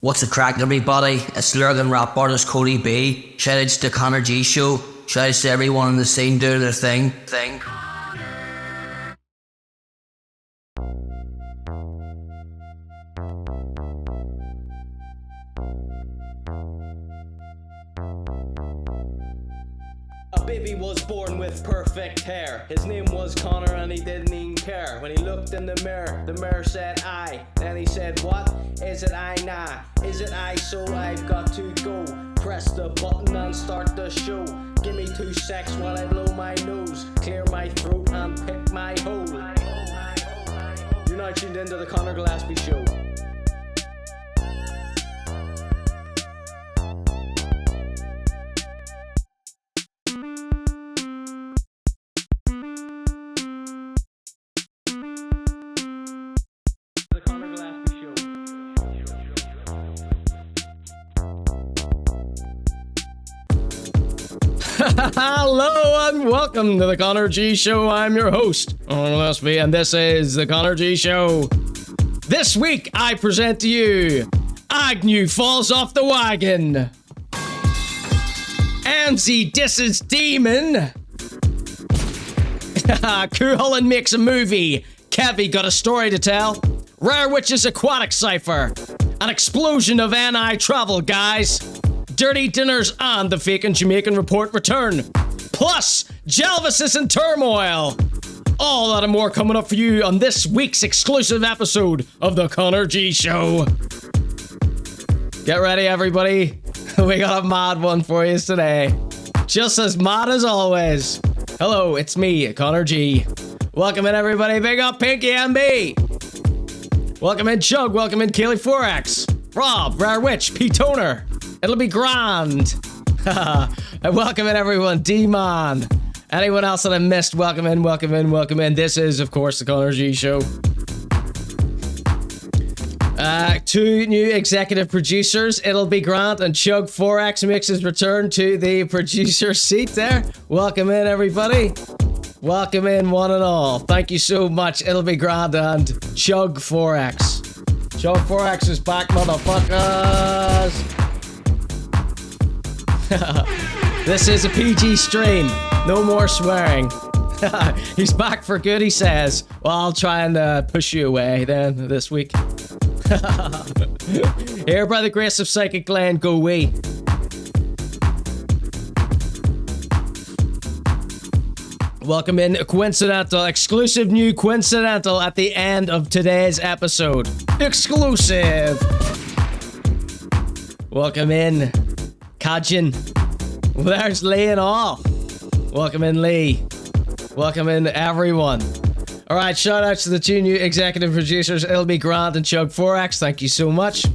What's the crack, everybody? It's Lurgan rap artist Cody B. Shoutouts to Conor G Show. Shoutouts to everyone in the scene doing their thing. A baby was born with perfect hair. His name was Conor and he didn't even care. When he looked in the mirror said I. Then he said, what? Is it I? Nah. Is it I? So I've got to go. Press the button and start the show. Give me 2 secs while I blow my nose, clear my throat and pick my hole. You're now tuned into the Conor Gillespie Show. Hello and welcome to the Conor G Show. I'm your host, Conor Gillespie, and this is the Conor G Show. This week, I present to you Agnew Falls off the wagon, Emmzy disses Demon, Hullen Makes a movie, Kevi got a story to tell, Rare Witch's aquatic cipher, an explosion of NI travel guys, dirty dinners, and the Fakin Jamaican Report return. Plus, Jelvis is in turmoil. All that and more coming up for you on this week's exclusive episode of the Conor G Show. Get ready, everybody. We got a mad one for you today. Just as mad as always. Hello, it's me, Conor G. Welcome in, everybody. Big up Pinky MB. Welcome in Chug. Welcome in Kevi Forex. Rob, Rare Witch, P-Toner. It'll be grand. And welcome in, everyone. D-Man. Anyone else that I missed, welcome in, welcome in, welcome in. This is, of course, the Conor G Show. 2 new executive producers. It'll be Grant and Chug Forex Mixes return to the producer seat there. Welcome in, everybody. Welcome in, one and all. Thank you so much. It'll be Grant and Chug Forex. Chug Forex is back, motherfuckers. This is a PG stream. No more swearing. He's back for good, he says. Well, I'll try and push you away then this week. Here, by the grace of Psychic Glen, go we. Welcome in Coincidental. Exclusive new Coincidental at the end of today's episode. Exclusive. Welcome in Kajin. There's Lee and all. Welcome in, Lee. Welcome in, everyone. All right, shout outs to the 2 new executive producers. It'll be Grant and Chug Forex. Thank you so much.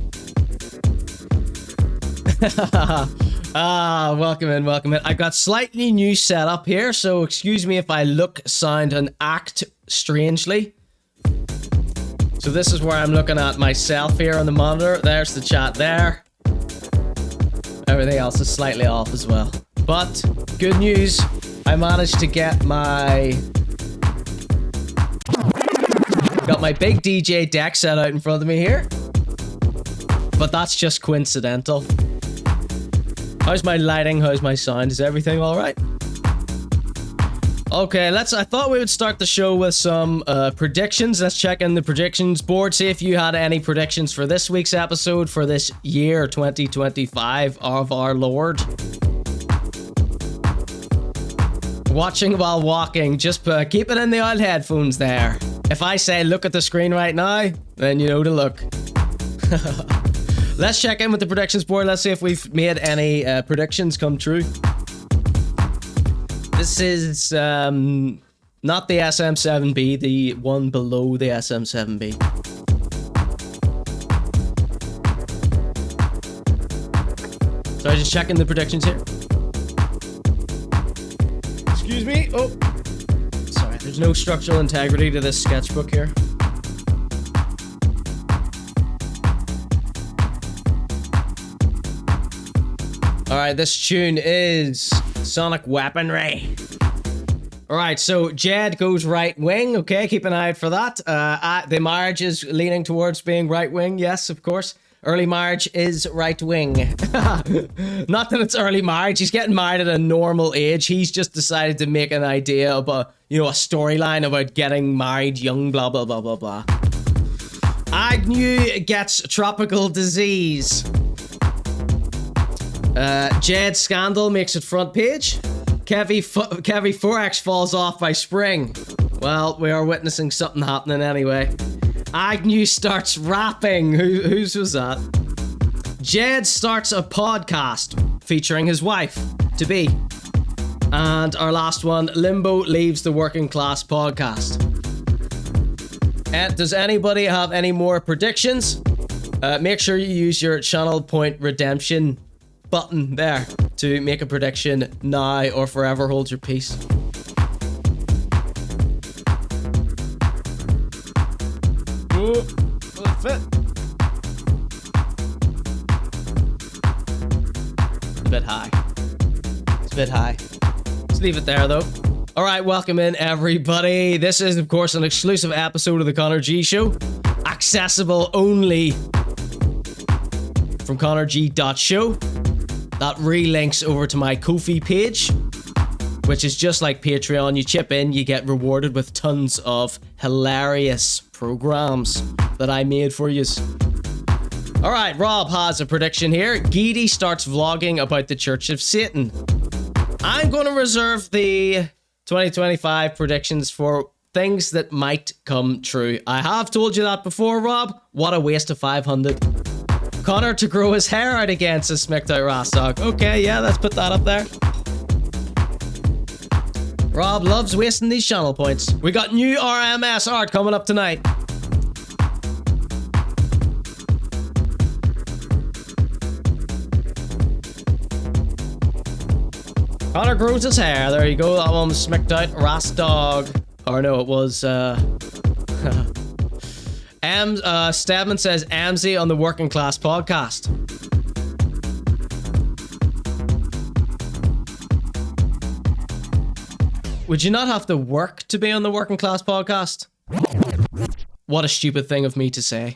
Welcome in, welcome in. I've got slightly new setup here, so excuse me if I look, sound, and act strangely. So this is where I'm looking at myself here on the monitor. There's the chat there. Everything else is slightly off as well. But, good news, I managed to get my... Got my big DJ deck set out in front of me here. But that's just coincidental. How's my lighting? How's my sound? Is everything alright? Okay, I thought we would start the show with some predictions. Let's check in the predictions board, see if you had any predictions for this week's episode for this year 2025 of our Lord. Watching while walking, just keep it in the old headphones there. If I say look at the screen right now, then you know to look. Let's check in with the predictions board. Let's see if we've made any predictions come true. This is not the SM7B, the one below the SM7B. So I'm just checking the predictions here. Excuse me. Oh, sorry. There's no structural integrity to this sketchbook here. Alright, this tune is Sonic Weaponry. Alright, so Jed goes right wing. Okay, keep an eye out for that. The marriage is leaning towards being right wing. Yes, of course. Early marriage is right wing. Not that it's early marriage. He's getting married at a normal age. He's just decided to make an idea about, you know, a storyline about getting married young, blah, blah, blah, blah, blah. Agnew gets tropical disease. Jed scandal makes it front page. Kevi Forex falls off by spring. Well, we are witnessing something happening anyway. Agnew starts rapping. Whose was that? Jed starts a podcast featuring his wife to be. And our last one, Limbo leaves the working class podcast. Does anybody have any more predictions? Make sure you use your channel point redemption button there to make a prediction now or forever hold your peace. Will it fit? It's a bit high. It's a bit high. Let's leave it there though. Alright, welcome in everybody. This is of course an exclusive episode of the Conor G Show. Accessible only from conorg.show. That relinks over to my Ko-fi page, which is just like Patreon. You chip in, you get rewarded with tons of hilarious programs that I made for you. Alright, Rob has a prediction here. Geedy starts vlogging about the Church of Satan. I'm going to reserve the 2025 predictions for things that might come true. I have told you that before, Rob. What a waste of 500. Conor to grow his hair out again, says Smicked Out Rasdog. Okay, yeah, let's put that up there. Rob loves wasting these channel points. We got new RMS art coming up tonight. Conor grows his hair. There you go. That one was Smicked Out Rasdog. Or no, it was Stedman says Emmzy on the Working Class podcast. Would you not have to work to be on the Working Class podcast? What a stupid thing of me to say.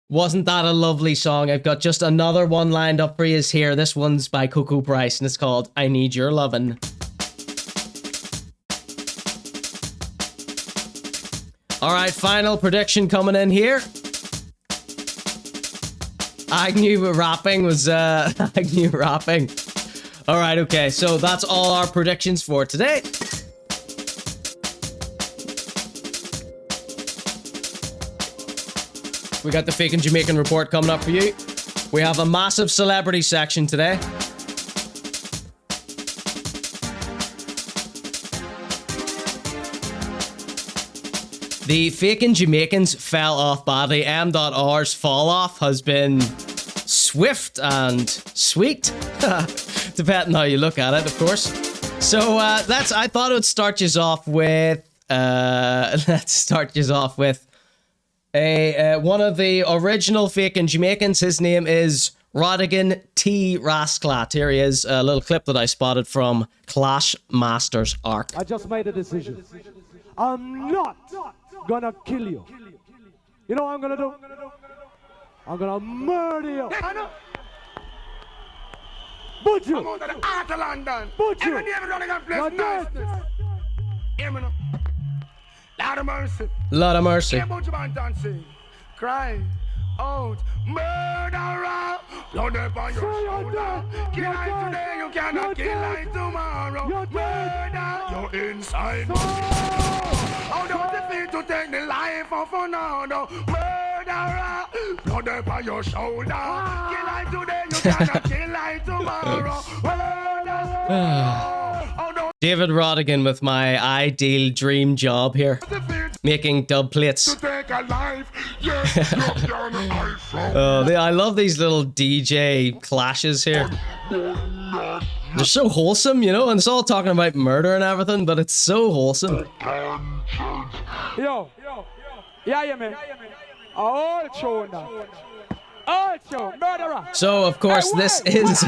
Wasn't that a lovely song? I've got just another one lined up for you here. This one's by Coco Price and it's called I Need Your Lovin'. Alright, final prediction coming in here. Agnew rapping was Agnew rapping. Alright, okay, so that's all our predictions for today. We got the Fakin Jamaican Report coming up for you. We have a massive celebrity section today. The Fakin Jamaicans fell off badly. M.R's fall off has been swift and sweet. Depending how you look at it, of course. So I thought it would start you off with let's start you off with one of the original Fakin Jamaicans. His name is Rodigant T. Razclad. Here he is, a little clip that I spotted from Clash Masters Arc. I just made a decision. I'm not gonna kill you. You know what I'm gonna do? I'm gonna murder you. Butcher you. I'm out of the heart of London. Butcher you. You're dead. Hear me now. Lot of mercy. Lot of mercy. Cry out, murderer. Blood upon your shoulder. Kill like today, you cannot kill like tomorrow. Murder, you're inside. How don't you feel to take the life of another? Murderer, blood upon your shoulder. Kill like today, you cannot kill like tomorrow. Murder. David Rodigant with my ideal dream job here, making dub plates. I love these little DJ clashes here. They're so wholesome, you know, and it's all talking about murder and everything, but it's so wholesome. Yo, yeah, man. All show now. All show, murderer. So, of course, this is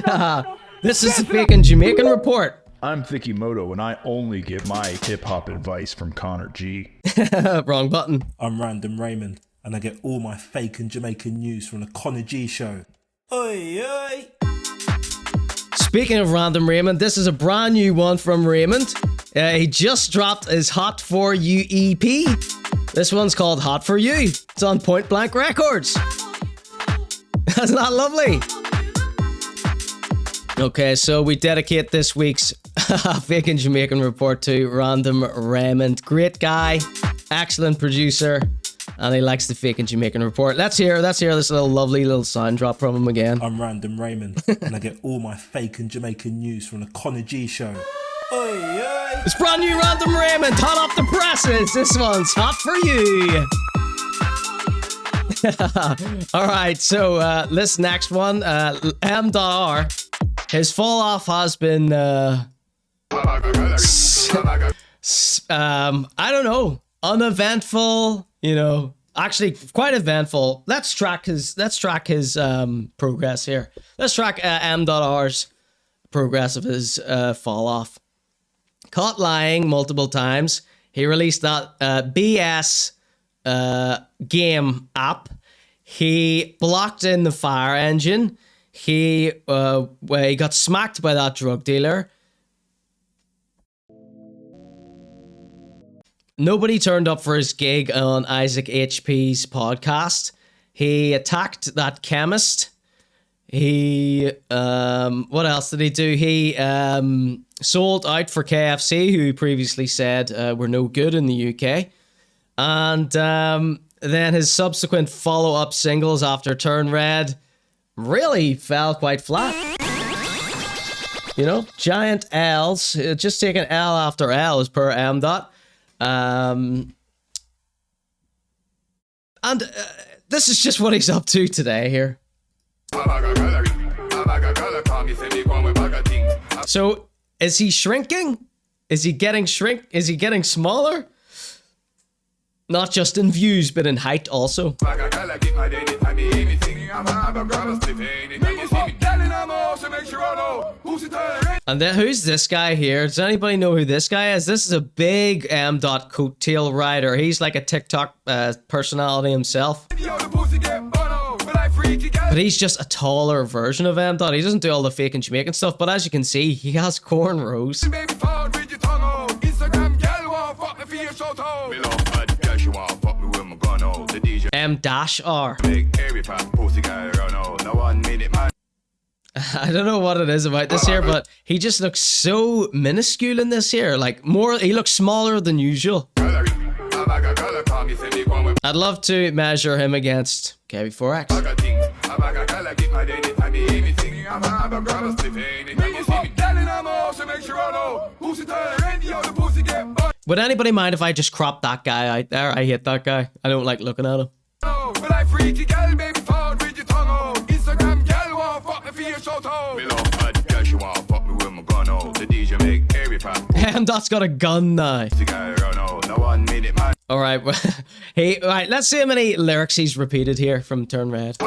This is the Fakin Jamaican Report. I'm Thikimoto, and I only get my hip-hop advice from Conor G. Wrong button. I'm Random Raymond, and I get all my Fakin Jamaican news from the Conor G Show. Oi, oi! Speaking of Random Raymond, this is a brand new one from Raymond. He just dropped his Hot For You EP. This one's called Hot For You. It's on Point Blank Records. Isn't that lovely? Okay, so we dedicate this week's Fakin Jamaican Report to Random Raymond. Great guy, excellent producer, and he likes the Fakin Jamaican Report. Let's hear this little lovely little sound drop from him again. I'm Random Raymond, and I get all my Fakin Jamaican news from the Conor G Show. Oi, oi! It's brand new Random Raymond, hot off the presses. This one's Hot For You. Alright, so this next one, M.R. His fall off has been, I don't know, uneventful, you know, actually quite eventful. Let's track his progress here. Let's track M.R's progress of his fall off. Caught lying multiple times. He released that BS game app. He blocked in the fire engine. He got smacked by that drug dealer. Nobody turned up for his gig on Isaac HP's podcast. He attacked that chemist. He, what else did he do? He sold out for KFC, who he previously said were no good in the UK. And then his subsequent follow-up singles after Turn Red really fell quite flat. You know, giant L's, just taking L after L as per M. And this is just what he's up to today here. So, is he shrinking? Is he getting smaller? Not just in views, but in height also. And then who's this guy here? Does anybody know who this guy is? This is a big M. Coattail rider. He's like a TikTok personality himself. But he's just a taller version of M. He doesn't do all the Fakin Jamaican stuff, but as you can see, he has cornrows. M-R. I don't know what it is about this here, but he just looks so minuscule in this here. Like, he looks smaller than usual. I'd love to measure him against Kevi Forex. Would anybody mind if I just crop that guy out there? I hate that guy. I don't like looking at him. M.'s got a gun now. Alright, right, let's see how many lyrics he's repeated here from Turn Red.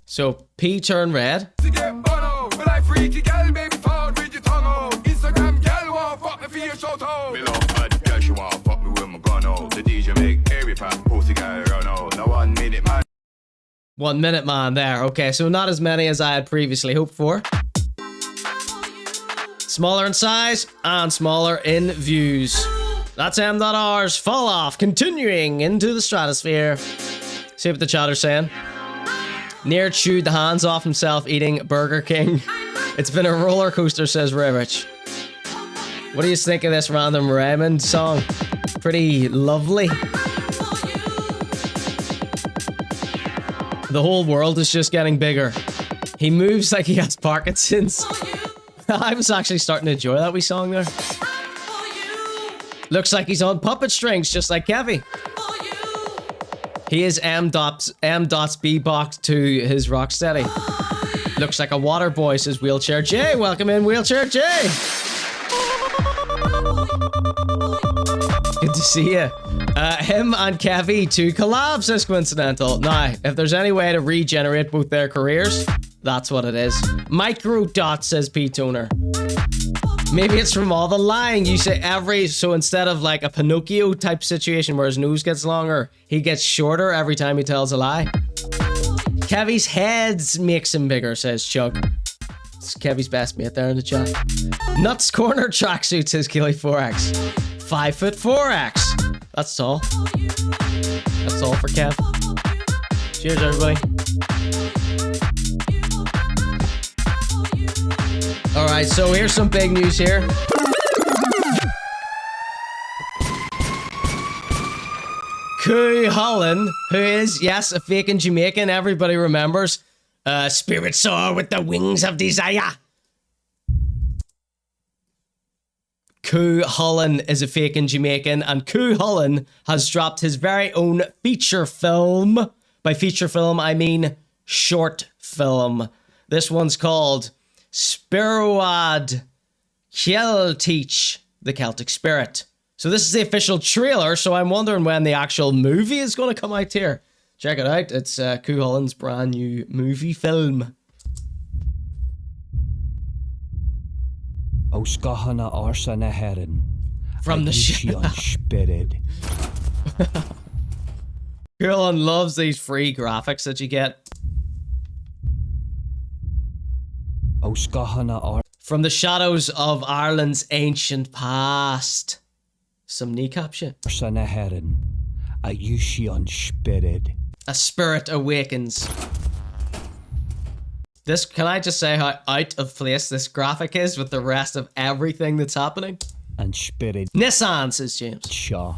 So, P Turn Red. One minute man there. Okay, so not as many as I had previously hoped for. Smaller in size and smaller in views. That's M.R's fall off, continuing into the stratosphere. See what the chat are saying. Near chewed the hands off himself eating Burger King. It's been a roller coaster, says Ray Rich. What do you think of this Random Raymond song? Pretty lovely. The whole world is just getting bigger. He moves like he has Parkinson's. I was actually starting to enjoy that wee song there. Looks like he's on puppet strings, just like Kevi. He is M.'s B-box to his Rocksteady. Looks like a water boy, says Wheelchair J. Welcome in, Wheelchair J. Good to see you. Him and Kevi to collab, says Coincidental. Now, if there's any way to regenerate both their careers, that's what it is. Micro dot, says P-Toner. Maybe it's from all the lying. You say so instead of like a Pinocchio type situation where his nose gets longer, he gets shorter every time he tells a lie. Kevi's heads makes him bigger, says Chuck. It's Kevi's best mate there in the chat. Nuts Corner tracksuit, says Kevi Forex. 5'4"X. That's tall. That's all for Kev. Cheers, everybody. Alright, so here's some big news here. Hullen, who is, yes, a Fakin Jamaican, everybody remembers. Spirit soar with the wings of desire. Hullen is a Fakin Jamaican, and Hullen has dropped his very own feature film. By feature film, I mean short film. This one's called Spiroad Teach, the Celtic Spirit. So this is the official trailer, so I'm wondering when the actual movie is going to come out here. Check it out, it's Hullen's brand new movie film. Oskahana Arsana Heron. From the show. Hullen loves these free graphics that you get. From the shadows of Ireland's ancient past. Some kneecap shit. A spirit awakens. This, can I just say how out of place this graphic is with the rest of everything that's happening? And spirit. Nissan, says James. Shaw.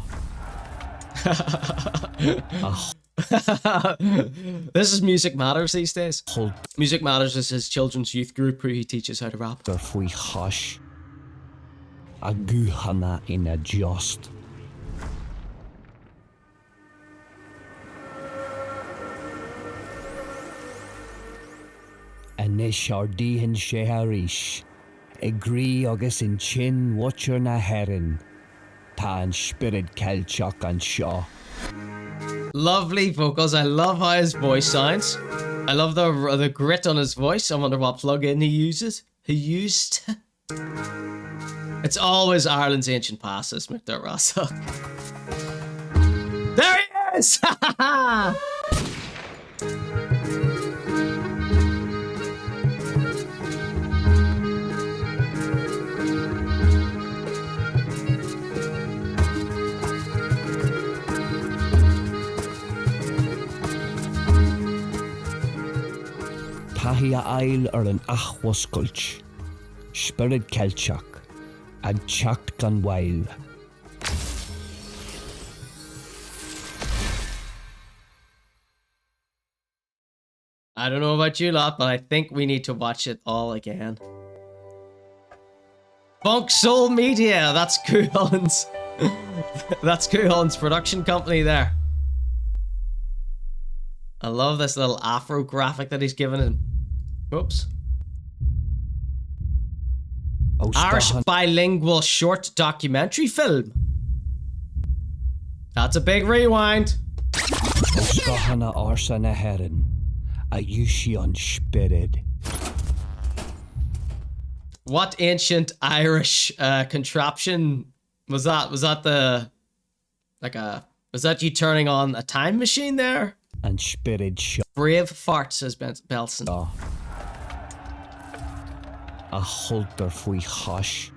This is Music Matters these days. Music Matters is his children's youth group who he teaches how to rap. A guhana in a just. And ne shardihan sheharish. Agree August in chin watcher na heron. Tan spirit kelchok and shaw. Lovely vocals. I love how his voice sounds. I love the grit on his voice. I wonder what plug-in he uses. It's always Ireland's ancient past, says McDermott Russell. There he is! Tahia Isle or an Achwaskulch. Spirit Kelchak. And chucked gun wild. I don't know about you lot, but I think we need to watch it all again. Funk Soul Media, that's Hullen's. That's Hullen's production company there. I love this little afro graphic that he's given him. Whoops. Irish bilingual short documentary film. That's a big rewind. Oskahana Arsana Heron. A Yushion Spirit. What ancient Irish contraption was that? Was that was that you turning on a time machine there? And Spirit shot. Brave fart, says Belson. A halter fwy hush.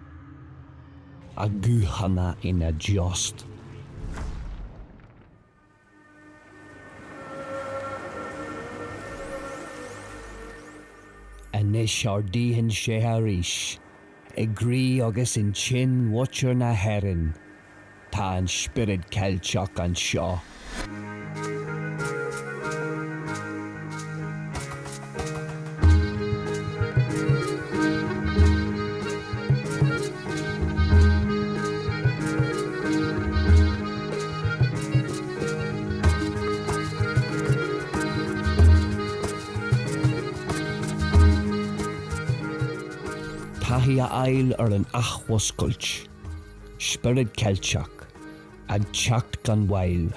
A guhana in a just. And ne shardihan sheharish. Agree August in chin watcher na heron. Tan spirit kelchok and shaw. Tahia Isle or an Achwaskulch. Spirit Kelchak. and chucked gone wild.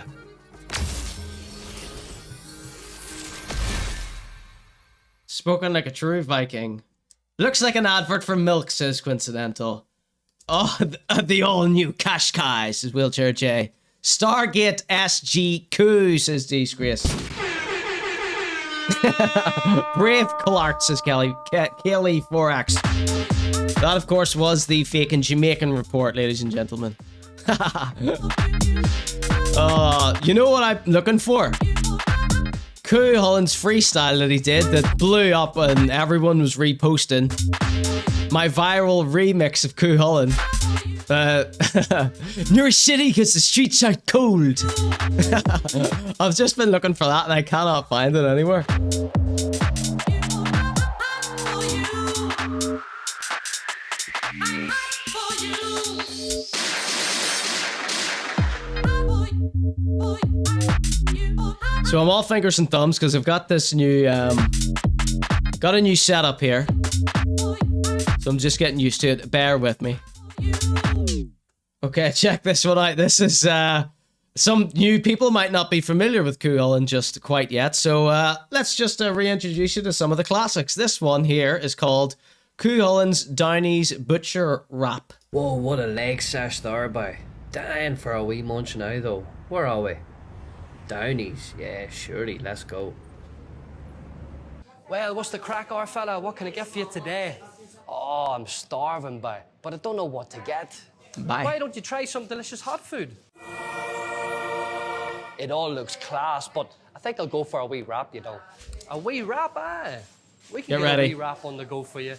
Spoken like a true Viking. Looks like an advert for milk, says Coincidental. Oh, the all-new Qashqai, says Wheelchair J. Stargate SGQ, says Disgrace. Brave Clark, says Kevi Forex. That, of course, was the Fakin Jamaican Report, ladies and gentlemen. You know what I'm looking for? Hullen's freestyle that he did that blew up and everyone was reposting. My viral remix of Hullen. New City because the streets are cold. I've just been looking for that and I cannot find it anywhere. So I'm all fingers and thumbs because I've got this new, got a new setup here. So I'm just getting used to it. Bear with me. Okay, check this one out. This is, some new people might not be familiar with Hullen just quite yet. So let's just reintroduce you to some of the classics. This one here is called Hullen's Downey's Butcher Rap. Whoa, what a leg sash there, boy. Dying for a wee munch now, though. Where are we? Downey's, yeah, surely, let's go. Well, what's the crack, our fella? What can I get for you today? Oh, I'm starving, boy, but I don't know what to get. Bye. Why don't you try some delicious hot food? It all looks class, but I think I'll go for a wee wrap, you know. A wee wrap, aye. We can Get get ready. a wee wrap on the go for you.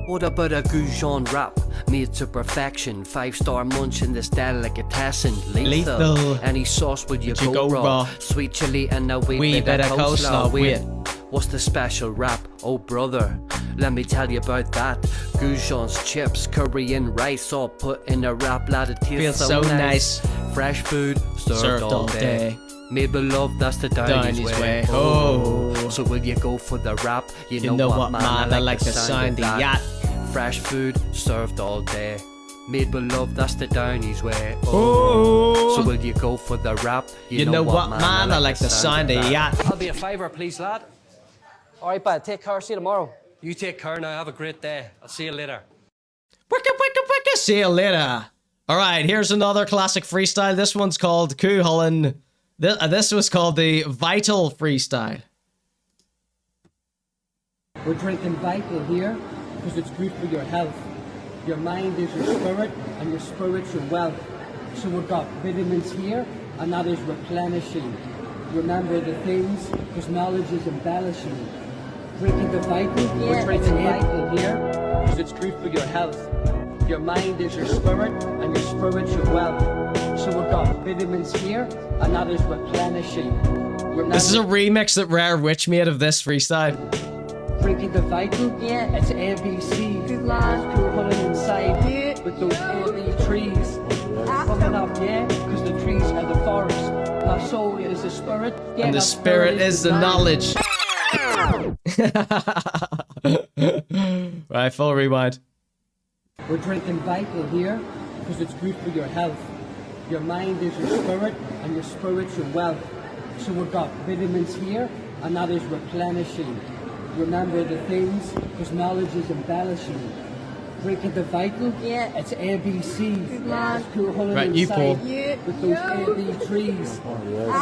What about a Goujon wrap? Made to perfection. 5-star munch in this delicatessen. Lethal. Any sauce would you go raw? Sweet chili and a wee bit of coleslaw. Wait, what's the special wrap? Oh brother, let me tell you about that. Goujon's chips, curry and rice, all put in a wrap, lad. It tastes so nice. Fresh food served all day. Made with love, that's the Downey's way. Oh. So will you go for the wrap? You know what, man, I like the sound of that. Fresh food served all day. Made with love, that's the Downey's way. Oh. So will you go for the wrap? You know what, man, I like the sound of that. I'll be a favour, please, lad. Alright, bud, take care, see you tomorrow. You take care now, have a great day. I'll see you later. Wicka, see you later. Alright, here's another classic freestyle. This one's called Hullen. This was called the Vital Freestyle. We're drinking Vital here because it's good for your health. Your mind is your spirit and your spirit's your wealth. So we've got vitamins here and that is replenishing. Remember the things because knowledge is embellishing. Drinking the Vital, we're drinking Vital here because it's good for your health. Your mind is your spirit and your spirit's your wealth. So we've got vitamins here and that is replenishing. Remember, this is a remix that Rare Witch made of this freestyle. Drinking the Vital, it's ABC. Good lad, cool Hullen inside, with those AB trees. Coming up, because the trees are the forest. My soul is the spirit, and the spirit is the knowledge. Right, full rewind. We're drinking Vital here because it's good for your health. Your mind is your spirit and your spirit's your wealth. So we've got vitamins here and that is replenishing. Remember the things because knowledge is embellishing. Drinking the Vital, it's ABC. Good lad. Cool Hullen right, you pull. With those AB trees.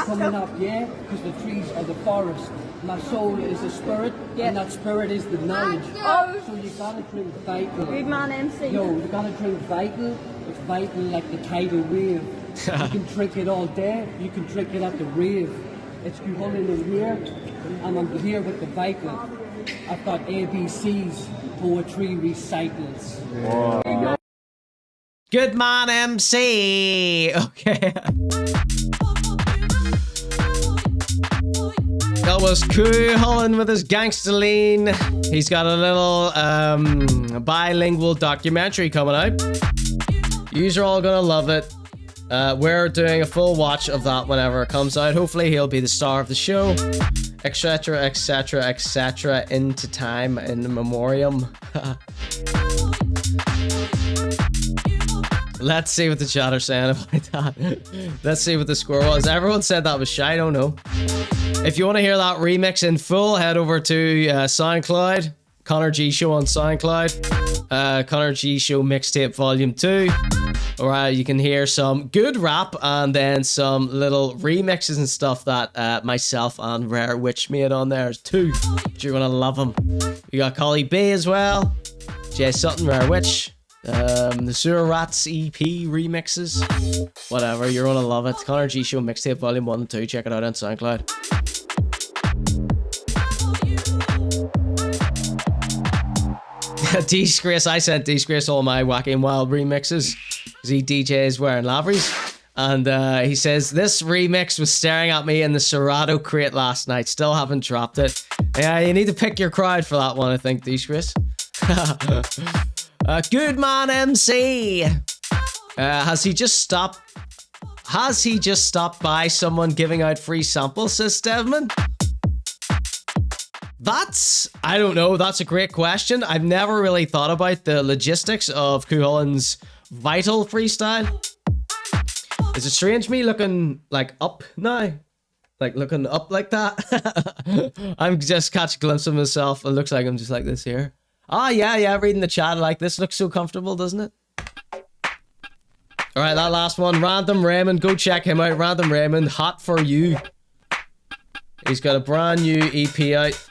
Coming up, because the trees are the forest. My soul is the spirit, and that spirit is the knowledge. So you gotta drink Vital. Good man, MC. Yo, you gotta drink Vital. It's vital like the tidal wave. You can drink it all day. You can drink it at the rave. It's Hullen in here, and I'm here with the Vital. I've got ABCs, poetry recitals. Wow. Good man, MC. Okay. That was Hullen with his gangster lean. He's got a little bilingual documentary coming out. You're all gonna love it. We're doing a full watch of that whenever it comes out. Hopefully he'll be the star of the show, etc, etc, etc, into time, in memoriam. Let's see what the chat are saying about that. Let's see what the score was. Everyone said that was shy. I don't know. If you want to hear that remix in full, head over to SoundCloud. Conor G Show on SoundCloud. Conor G Show Mixtape Volume 2. Or you can hear some good rap and then some little remixes and stuff that myself and Rare Witch made on there. There's 2. You're going to love them. You got Collie B as well. Jay Sutton, Rare Witch. The Sewer Rats EP remixes. Whatever, you're going to love it. Conor G Show Mixtape Volume 1 and 2. Check it out on SoundCloud. Disgrace, I sent Disgrace all my Wacky and Wild remixes because he DJs wearing Laveries, and he says this remix was staring at me in the Serato crate last night. Still haven't dropped it. Yeah, you need to pick your crowd for that one, I think, Disgrace. Good man, MC. Has he just stopped by someone giving out free samples, says Devman? I don't know, that's a great question. I've never really thought about the logistics of Hullen's Vital freestyle. Is it strange me looking like up now? Like looking up like that? I'm just catching a glimpse of myself. It looks like I'm just like this here. Ah, yeah, reading the chat like this looks so comfortable, doesn't it? Alright, that last one, Random Raymond, go check him out. Random Raymond, Hot For You. He's got a brand new EP out.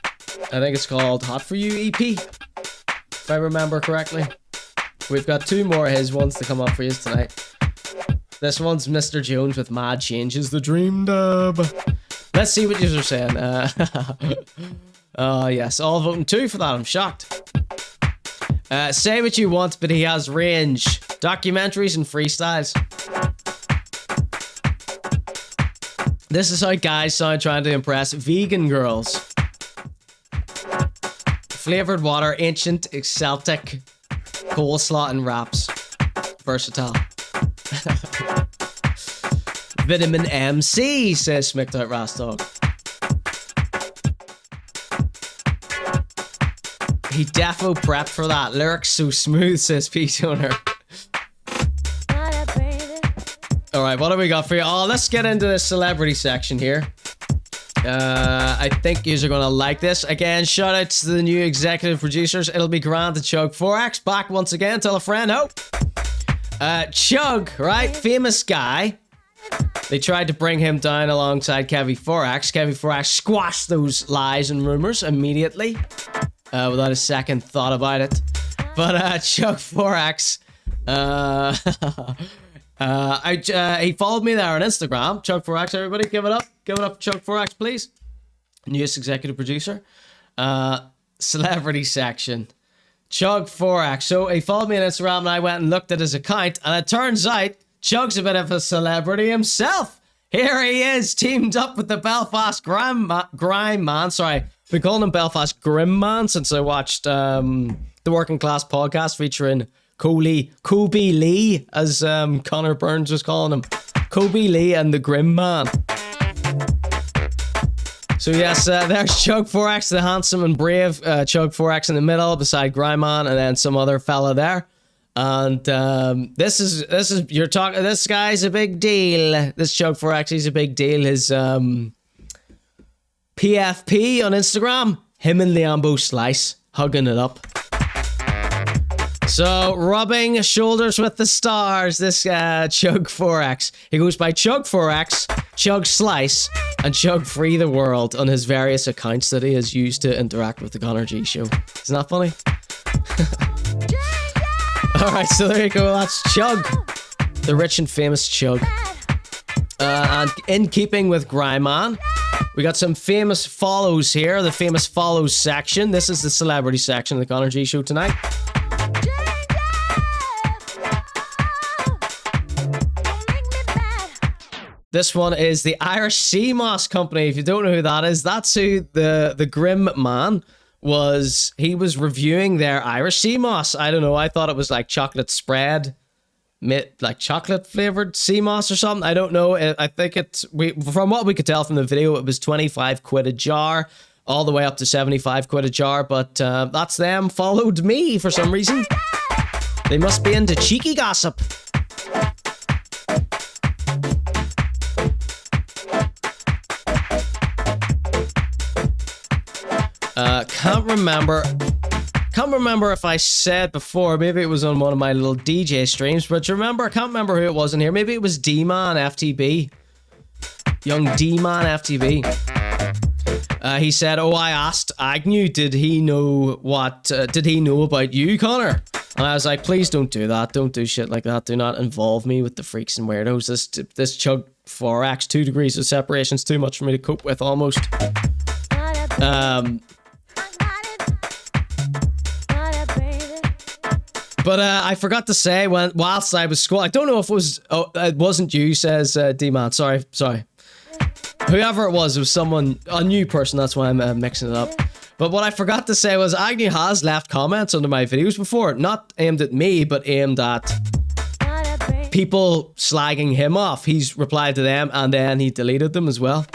I think it's called Hot For You EP, if I remember correctly. We've got 2 more of his ones to come up for you tonight. This one's Mr. Jones with Mad Changes, the Dream Dub. Let's see what you are saying. Oh yes, all voting 2 for that, I'm shocked. Say what you want, but he has range. Documentaries and freestyles. This is how guys sound trying to impress vegan girls. Flavored water, ancient, Celtic, coleslaw and wraps. Versatile. Vitamin MC, says Smicked Out Rastog. He defo prepped for that. Lyrics so smooth, says Peace Owner. Alright, what do we got for you? Oh, let's get into the celebrity section here. I think yous are gonna like this. Again, shout out to the new executive producers. It'll be grand to Chug Forex. Back once again, tell a friend, ho. Chug, right? Famous guy. They tried to bring him down alongside Kevi Forex. Kevi Forex squashed those lies and rumors immediately. Without a second thought about it. But Chug Forex, he followed me there on Instagram. Chug Forex, everybody, give it up. Give it up for Chug Forex, please. Newest executive producer. Celebrity section. Chug Forex. So he followed me on Instagram and I went and looked at his account, and it turns out Chug's a bit of a celebrity himself. Here he is, teamed up with the Belfast Grime Man. Sorry, been calling him Belfast Grim Man since I watched the Working Class podcast featuring Kobe Lee, as Connor Burns was calling him. Kobe Lee and the Grim Man. So yes, there's Chug Forex, the handsome and brave Chug Forex in the middle, beside Grime Man, and then some other fella there. And this guy's a big deal. This Chug Forex, he's a big deal. His PFP on Instagram, him and Liambo Slice hugging it up. So, rubbing shoulders with the stars, this Chug Forex. He goes by Chug Forex, Chug Slice, and Chug Free the World on his various accounts that he has used to interact with the Conor G Show. Isn't that funny? Alright, so there you go, that's Chug. The rich and famous Chug. And in keeping with Grime Man, we got some famous follows here, the famous follows section. This is the celebrity section of the Conor G Show tonight. This one is the Irish Sea Moss Company. If you don't know who that is, that's who the Grim Man was. He was reviewing their Irish Sea Moss. I don't know, I thought it was like chocolate spread, like chocolate flavored sea moss or something. I don't know. I think from what we could tell from the video, it was 25 quid a jar, all the way up to 75 quid a jar. But that's them. Followed me for some reason. They must be into cheeky gossip. can't remember if I said before, maybe it was on one of my little DJ streams, but I can't remember who it was in here. Maybe it was D-Man FTB. Young D-Man FTB. He said, oh, I asked Agnew, did he know about you, Connor? And I was like, please don't do that. Don't do shit like that. Do not involve me with the freaks and weirdos. This Chug Forex, 2 degrees of separation is too much for me to cope with almost. But I forgot to say whilst I was scrolling, I don't know if it was, it wasn't you, says D-Man. Sorry. Whoever it was someone, a new person, that's why I'm mixing it up. But what I forgot to say was Agnew has left comments under my videos before, not aimed at me, but aimed at people slagging him off. He's replied to them and then he deleted them as well.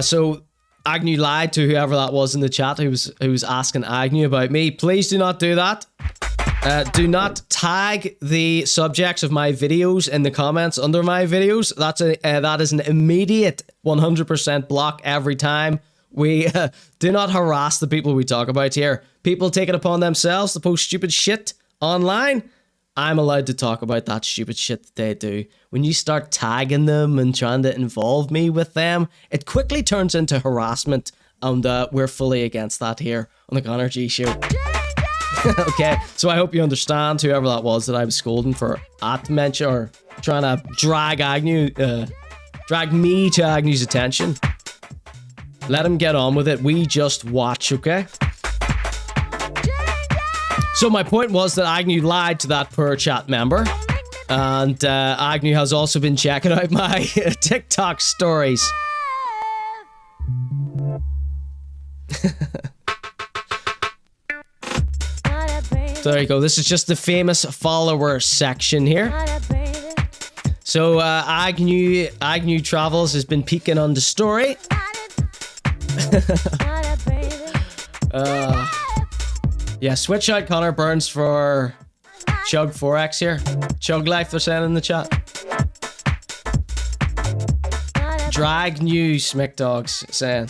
So Agnew lied to whoever that was in the chat who was asking Agnew about me. Please do not do that. Do not tag the subjects of my videos in the comments under my videos. That is an immediate 100% block every time. We do not harass the people we talk about here. People take it upon themselves to post stupid shit online. I'm allowed to talk about that stupid shit that they do. When you start tagging them and trying to involve me with them, it quickly turns into harassment, and we're fully against that here on the Conor G Show. Okay, so I hope you understand, whoever that was that I was scolding for mention or trying to drag me to Agnew's attention. Let him get on with it. We just watch, okay? So my point was that Agnew lied to that poor chat member, and Agnew has also been checking out my TikTok stories. So there you go. This is just the famous follower section here. So Agnew Travels has been peeking on the story. Yeah, switch out Connor Burns for Chug Forex here. Chug Life, they're saying in the chat. Drag new Smick Dogs saying.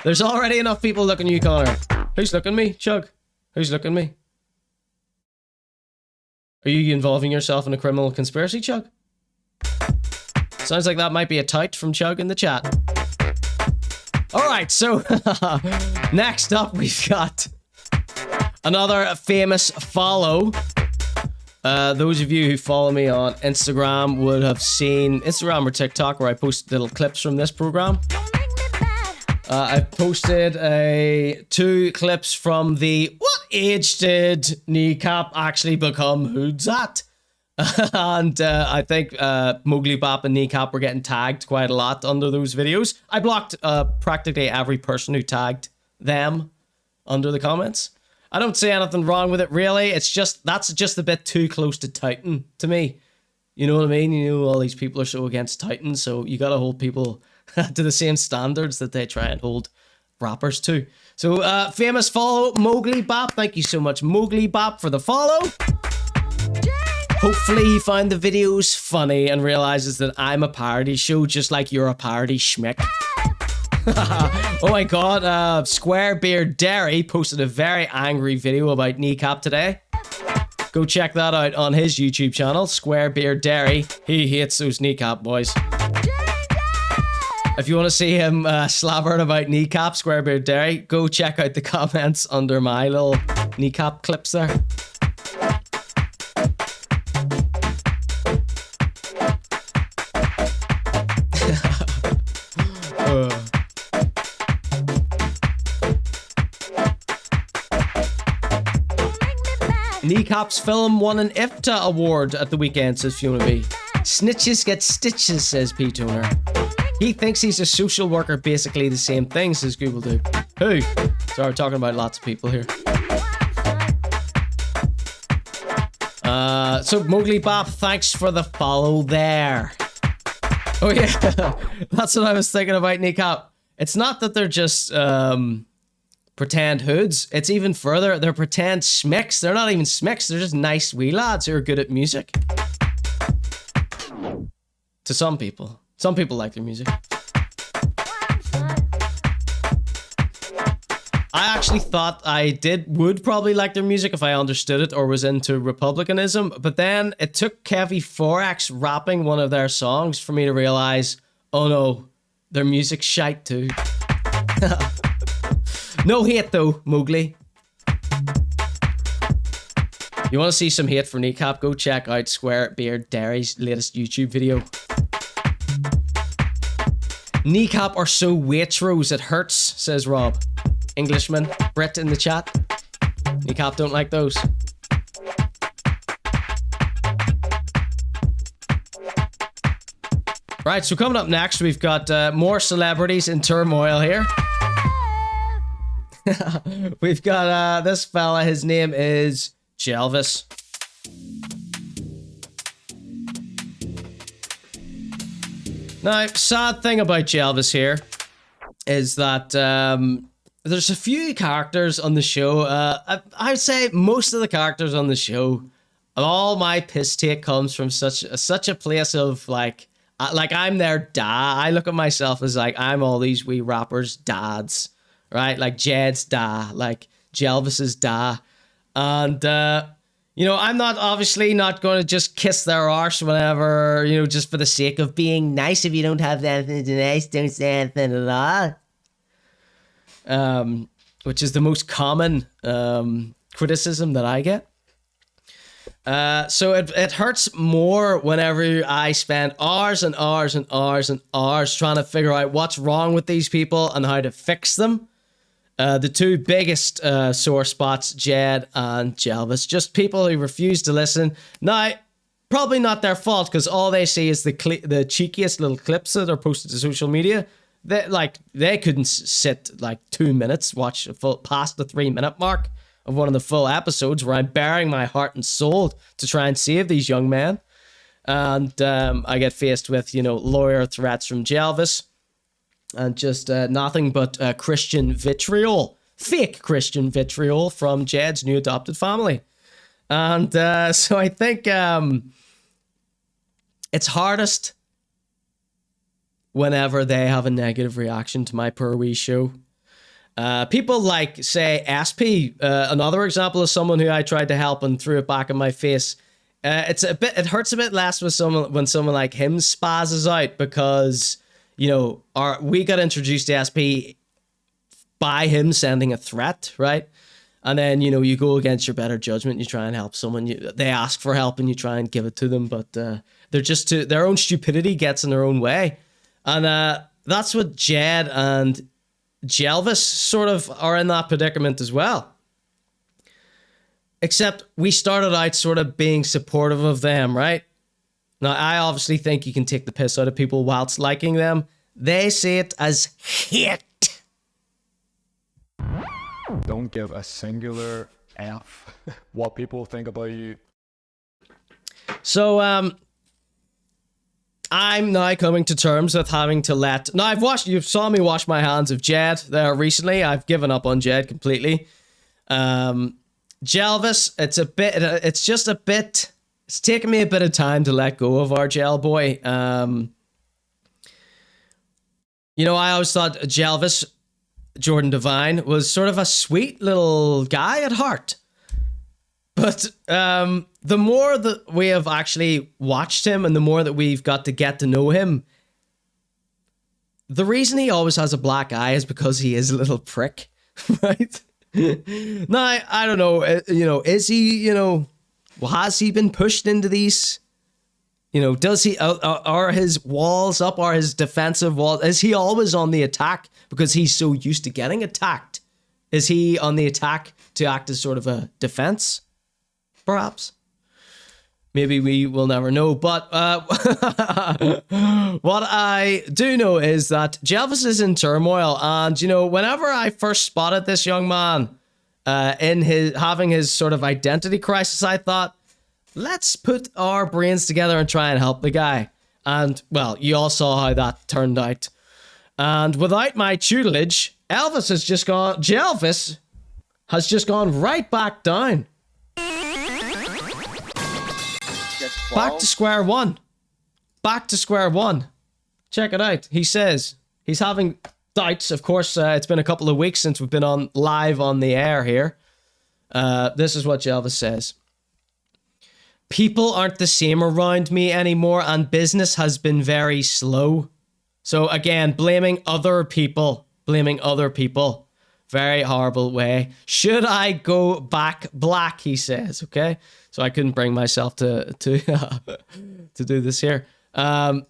There's already enough people looking at you, Connor. Who's looking at me? Chug. Who's looking at me? Are you involving yourself in a criminal conspiracy, Chug? Sounds like that might be a tout from Chug in the chat. Alright, so next up we've got another famous follow. Those of you who follow me on Instagram would have seen Instagram or TikTok where I post little clips from this program. I posted 2 clips from the What Age Did Kneecap Actually Become Hoods At? And I think Mowgli Bop and Kneecap were getting tagged quite a lot under those videos. I blocked practically every person who tagged them under the comments. I don't see anything wrong with it, really. It's just, that's just a bit too close to Titan to me. You know what I mean? You know, all these people are so against Titan, so you gotta hold people to the same standards that they try and hold rappers to. So, famous follow, Mowgli Bop. Thank you so much, Mowgli Bop, for the follow. Hopefully he found the videos funny and realizes that I'm a parody show just like you're a parody schmick. Oh my god, Square Beard Dairy posted a very angry video about Kneecap today. Go check that out on his YouTube channel, Square Beard Dairy. He hates those Kneecap boys. If you want to see him slabbering about Kneecap, Square Beard Dairy, go check out the comments under my little Kneecap clips there. Kneecap's film won an IFTA award at the weekend, says Fiona B. Snitches get stitches, says P Toner. He thinks he's a social worker, basically the same thing, says Google Do. Who? Sorry, we're talking about lots of people here. So Mowgli Bop, thanks for the follow there. Oh yeah, that's what I was thinking about Kneecap. It's not that they're just pretend hoods. It's even further. They're pretend smicks. They're not even smicks. They're just nice wee lads who are good at music. To some people. Some people like their music. I actually thought I would probably like their music if I understood it or was into republicanism, but then it took Kevi Forex rapping one of their songs for me to realize, oh no, their music's shite too. No hate though, Mowgli. You want to see some hate for Kneecap? Go check out Square Beard Dairy's latest YouTube video. Kneecap are so Waitrose it hurts, says Rob. Englishman, Brit in the chat. Kneecap don't like those. Right, so coming up next, we've got more celebrities in turmoil here. We've got this fella, his name is Jelvis. Now, sad thing about Jelvis here is that there's a few characters on the show. I'd say most of the characters on the show, all my piss take comes from such a place of like I'm their dad. I look at myself as like I'm all these wee rappers' dads, right? Like Jed's dad, like Jelvis's dad, and you know, I'm obviously not going to just kiss their arse whenever, you know, just for the sake of being nice. If you don't have anything to nice, don't say anything at all. Which is the most common criticism that I get. So it hurts more whenever I spend hours and hours and hours and hours trying to figure out what's wrong with these people and how to fix them. The two biggest sore spots, Jed and Jelvis, just people who refuse to listen. Now, probably not their fault because all they see is the cheekiest little clips that are posted to social media. They couldn't sit like 2 minutes, watch a full past the 3-minute mark of one of the full episodes where I'm bearing my heart and soul to try and save these young men. And I get faced with, you know, lawyer threats from Jelvis. And just nothing but Christian vitriol, fake Christian vitriol from Jed's new adopted family. And so I think it's hardest whenever they have a negative reaction to my poor wee show. People like, say, SP, another example of someone who I tried to help and threw it back in my face. It hurts a bit less with when someone like him spazzes out because, you know, we got introduced to SP by him sending a threat, right? And then, you know, you go against your better judgment, you try and help someone, they ask for help and you try and give it to them, but they're just their own stupidity gets in their own way. And that's what Jed and Jelvis sort of are in that predicament as well. Except we started out sort of being supportive of them, right? Now, I obviously think you can take the piss out of people whilst liking them. They see it as hate. Don't give a singular F what people think about you. So, I'm now coming to terms with having to let... Now, you saw me wash my hands of Jed there recently. I've given up on Jed completely. Jelvis, it's taken me a bit of time to let go of our gel boy. You know, I always thought Jelvis, Jordan Devine, was sort of a sweet little guy at heart. But the more that we have actually watched him and the more that we've got to get to know him, the reason he always has a black eye is because he is a little prick, right? Now, I don't know, you know, is he, you know... Well, has he been pushed into these? You know, does he, are his walls up? Are his defensive walls? Is he always on the attack because he's so used to getting attacked? Is he on the attack to act as sort of a defense? Perhaps. Maybe we will never know. But what I do know is that Jelvis is in turmoil. And, you know, whenever I first spotted this young man, having his sort of identity crisis, I thought, let's put our brains together and try and help the guy. And, well, you all saw how that turned out. And without my tutelage, Jelvis has just gone right back down. Back to square one. Back to square one. Check it out. He says he's having doubts, of course, it's been a couple of weeks since we've been on live on the air here. This is what Jelvis says. People aren't the same around me anymore, and business has been very slow. So again, blaming other people. Very horrible way. Should I go back black, he says, okay? So I couldn't bring myself to do this here. So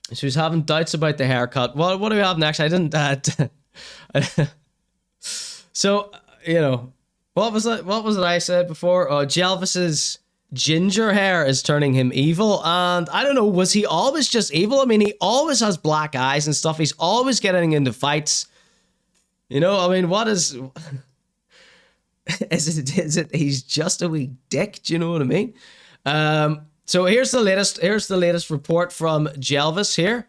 he's having doubts about the haircut. Well, what do we have next? I didn't... So, you know, what was it I said before? Oh, Jelvis's ginger hair is turning him evil. And I don't know, was he always just evil? I mean, he always has black eyes and stuff. He's always getting into fights. You know, I mean, what is... Is it he's just a wee dick? Do you know what I mean? So here's the latest report from Jelvis here.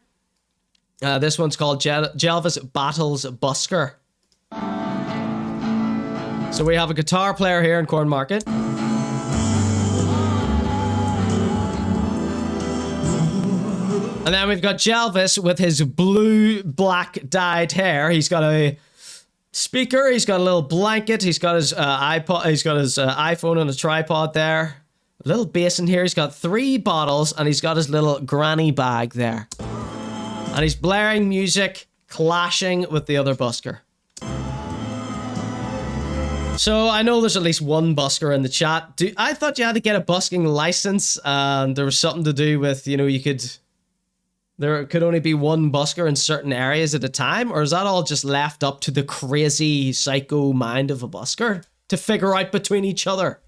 This one's called Jelvis Battles Busker. So we have a guitar player here in Corn Market. And then we've got Jelvis with his blue-black dyed hair. He's got a speaker, he's got a little blanket, he's got his iPod, he's got his iPhone on a tripod there. A little bass in here, he's got 3 bottles, and he's got his little granny bag there. And he's blaring music, clashing with the other busker. So I know there's at least one busker in the chat. I thought you had to get a busking license, and there was something to do with, you know, there could only be one busker in certain areas at a time, or is that all just left up to the crazy psycho mind of a busker to figure out between each other?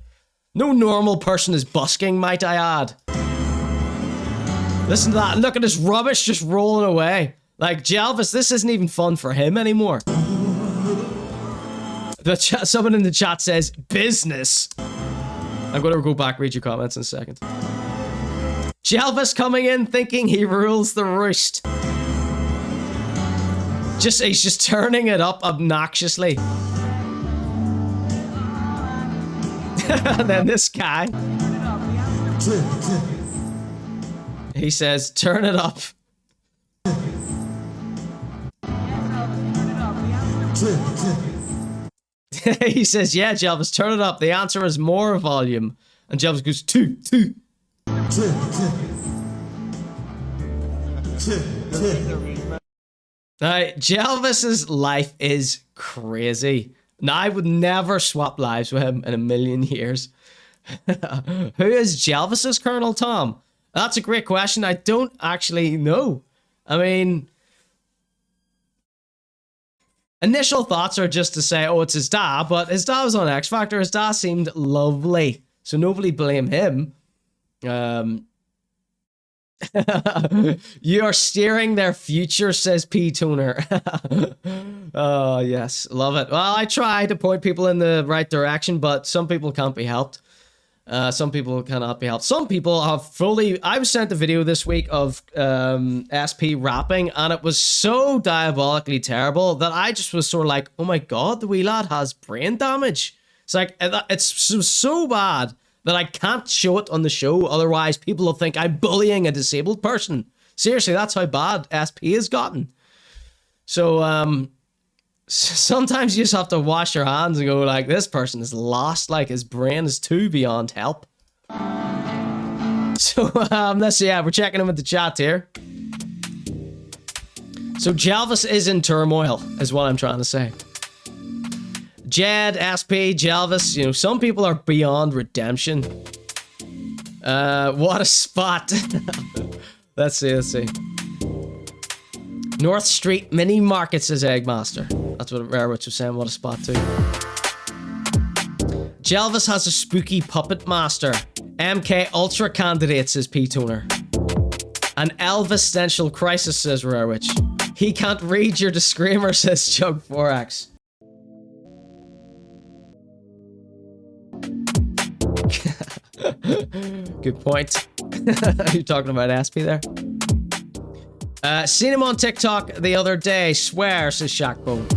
No normal person is busking, might I add. Listen to that. Look at this rubbish just rolling away. Like, Jelvis, this isn't even fun for him anymore. Someone in the chat says, business. I'm going to go back, read your comments in a second. Jelvis coming in thinking he rules the roost. He's just turning it up obnoxiously. And then this guy, he says, turn it up. He says, yeah, Jelvis, turn it up. The answer is more volume. And Jelvis goes, 2, 2. Now, Jelvis's life is crazy. Now, I would never swap lives with him in a million years. Who is Jelvis's Colonel Tom? That's a great question. I don't actually know. I mean, initial thoughts are just to say, oh, it's his dad, but his dad was on X Factor. His dad seemed lovely, so nobody blame him. You are steering their future, says P Toner. Oh yes, love it. Well, I try to point people in the right direction, but some people can't be helped. Some people cannot be helped. Some people have fully... I was sent a video this week of SP rapping, and it was so diabolically terrible that I just was sort of like, oh my god, the wee lad has brain damage. It's like, it's so bad that I can't show it on the show, otherwise people will think I'm bullying a disabled person. Seriously, that's how bad SP has gotten. So, sometimes you just have to wash your hands and go like, this person is lost, like his brain is too beyond help. So, let's see, yeah, we're checking in with the chat here. So Jelvis is in turmoil, is what I'm trying to say. Jed, SP, Jelvis, you know, some people are beyond redemption. What a spot. Let's see. North Street Mini Market, says Eggmaster. That's what Rarewitch was saying, what a spot too. Jelvis has a spooky puppet master. MK Ultra candidate, says P-Toner. An existential crisis, says Rarewitch. He can't read your disclaimer, says Chug Forex. Good point. You're talking about SP there. Seen him on TikTok the other day. Swear, says Shackbone.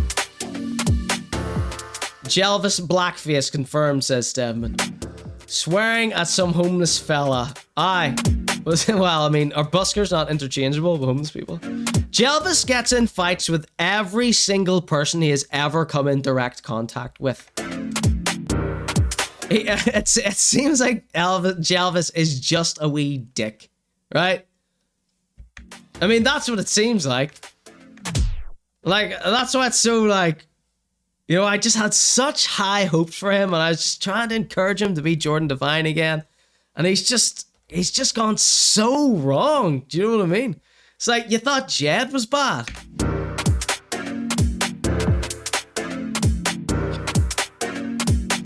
Jelvis blackface confirmed, says Stedman. Swearing at some homeless fella. Aye. Well, I mean, are buskers not interchangeable with homeless people? Jelvis gets in fights with every single person he has ever come in direct contact with. It seems like Jelvis is just a wee dick, right? I mean, that's what it seems like. Like, that's why it's so, like, you know, I just had such high hopes for him, and I was just trying to encourage him to be Jordan Devine again. And he's just gone so wrong. Do you know what I mean? It's like, you thought Jed was bad.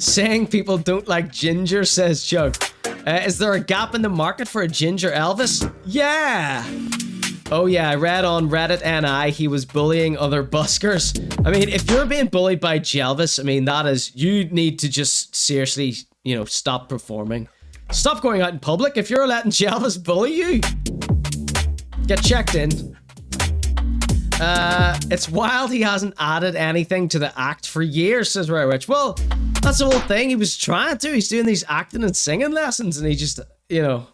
Saying people don't like ginger, says Chuck. Is there a gap in the market for a ginger Elvis? Yeah! Oh yeah, I read on Reddit NI he was bullying other buskers. I mean, if you're being bullied by Jelvis, I mean, that is, you need to just seriously, you know, stop performing. Stop going out in public. If you're letting Jelvis bully you, get checked in. It's wild he hasn't added anything to the act for years, says Ray Rich. Well, that's the whole thing. He was trying to. He's doing these acting and singing lessons, and he just, you know,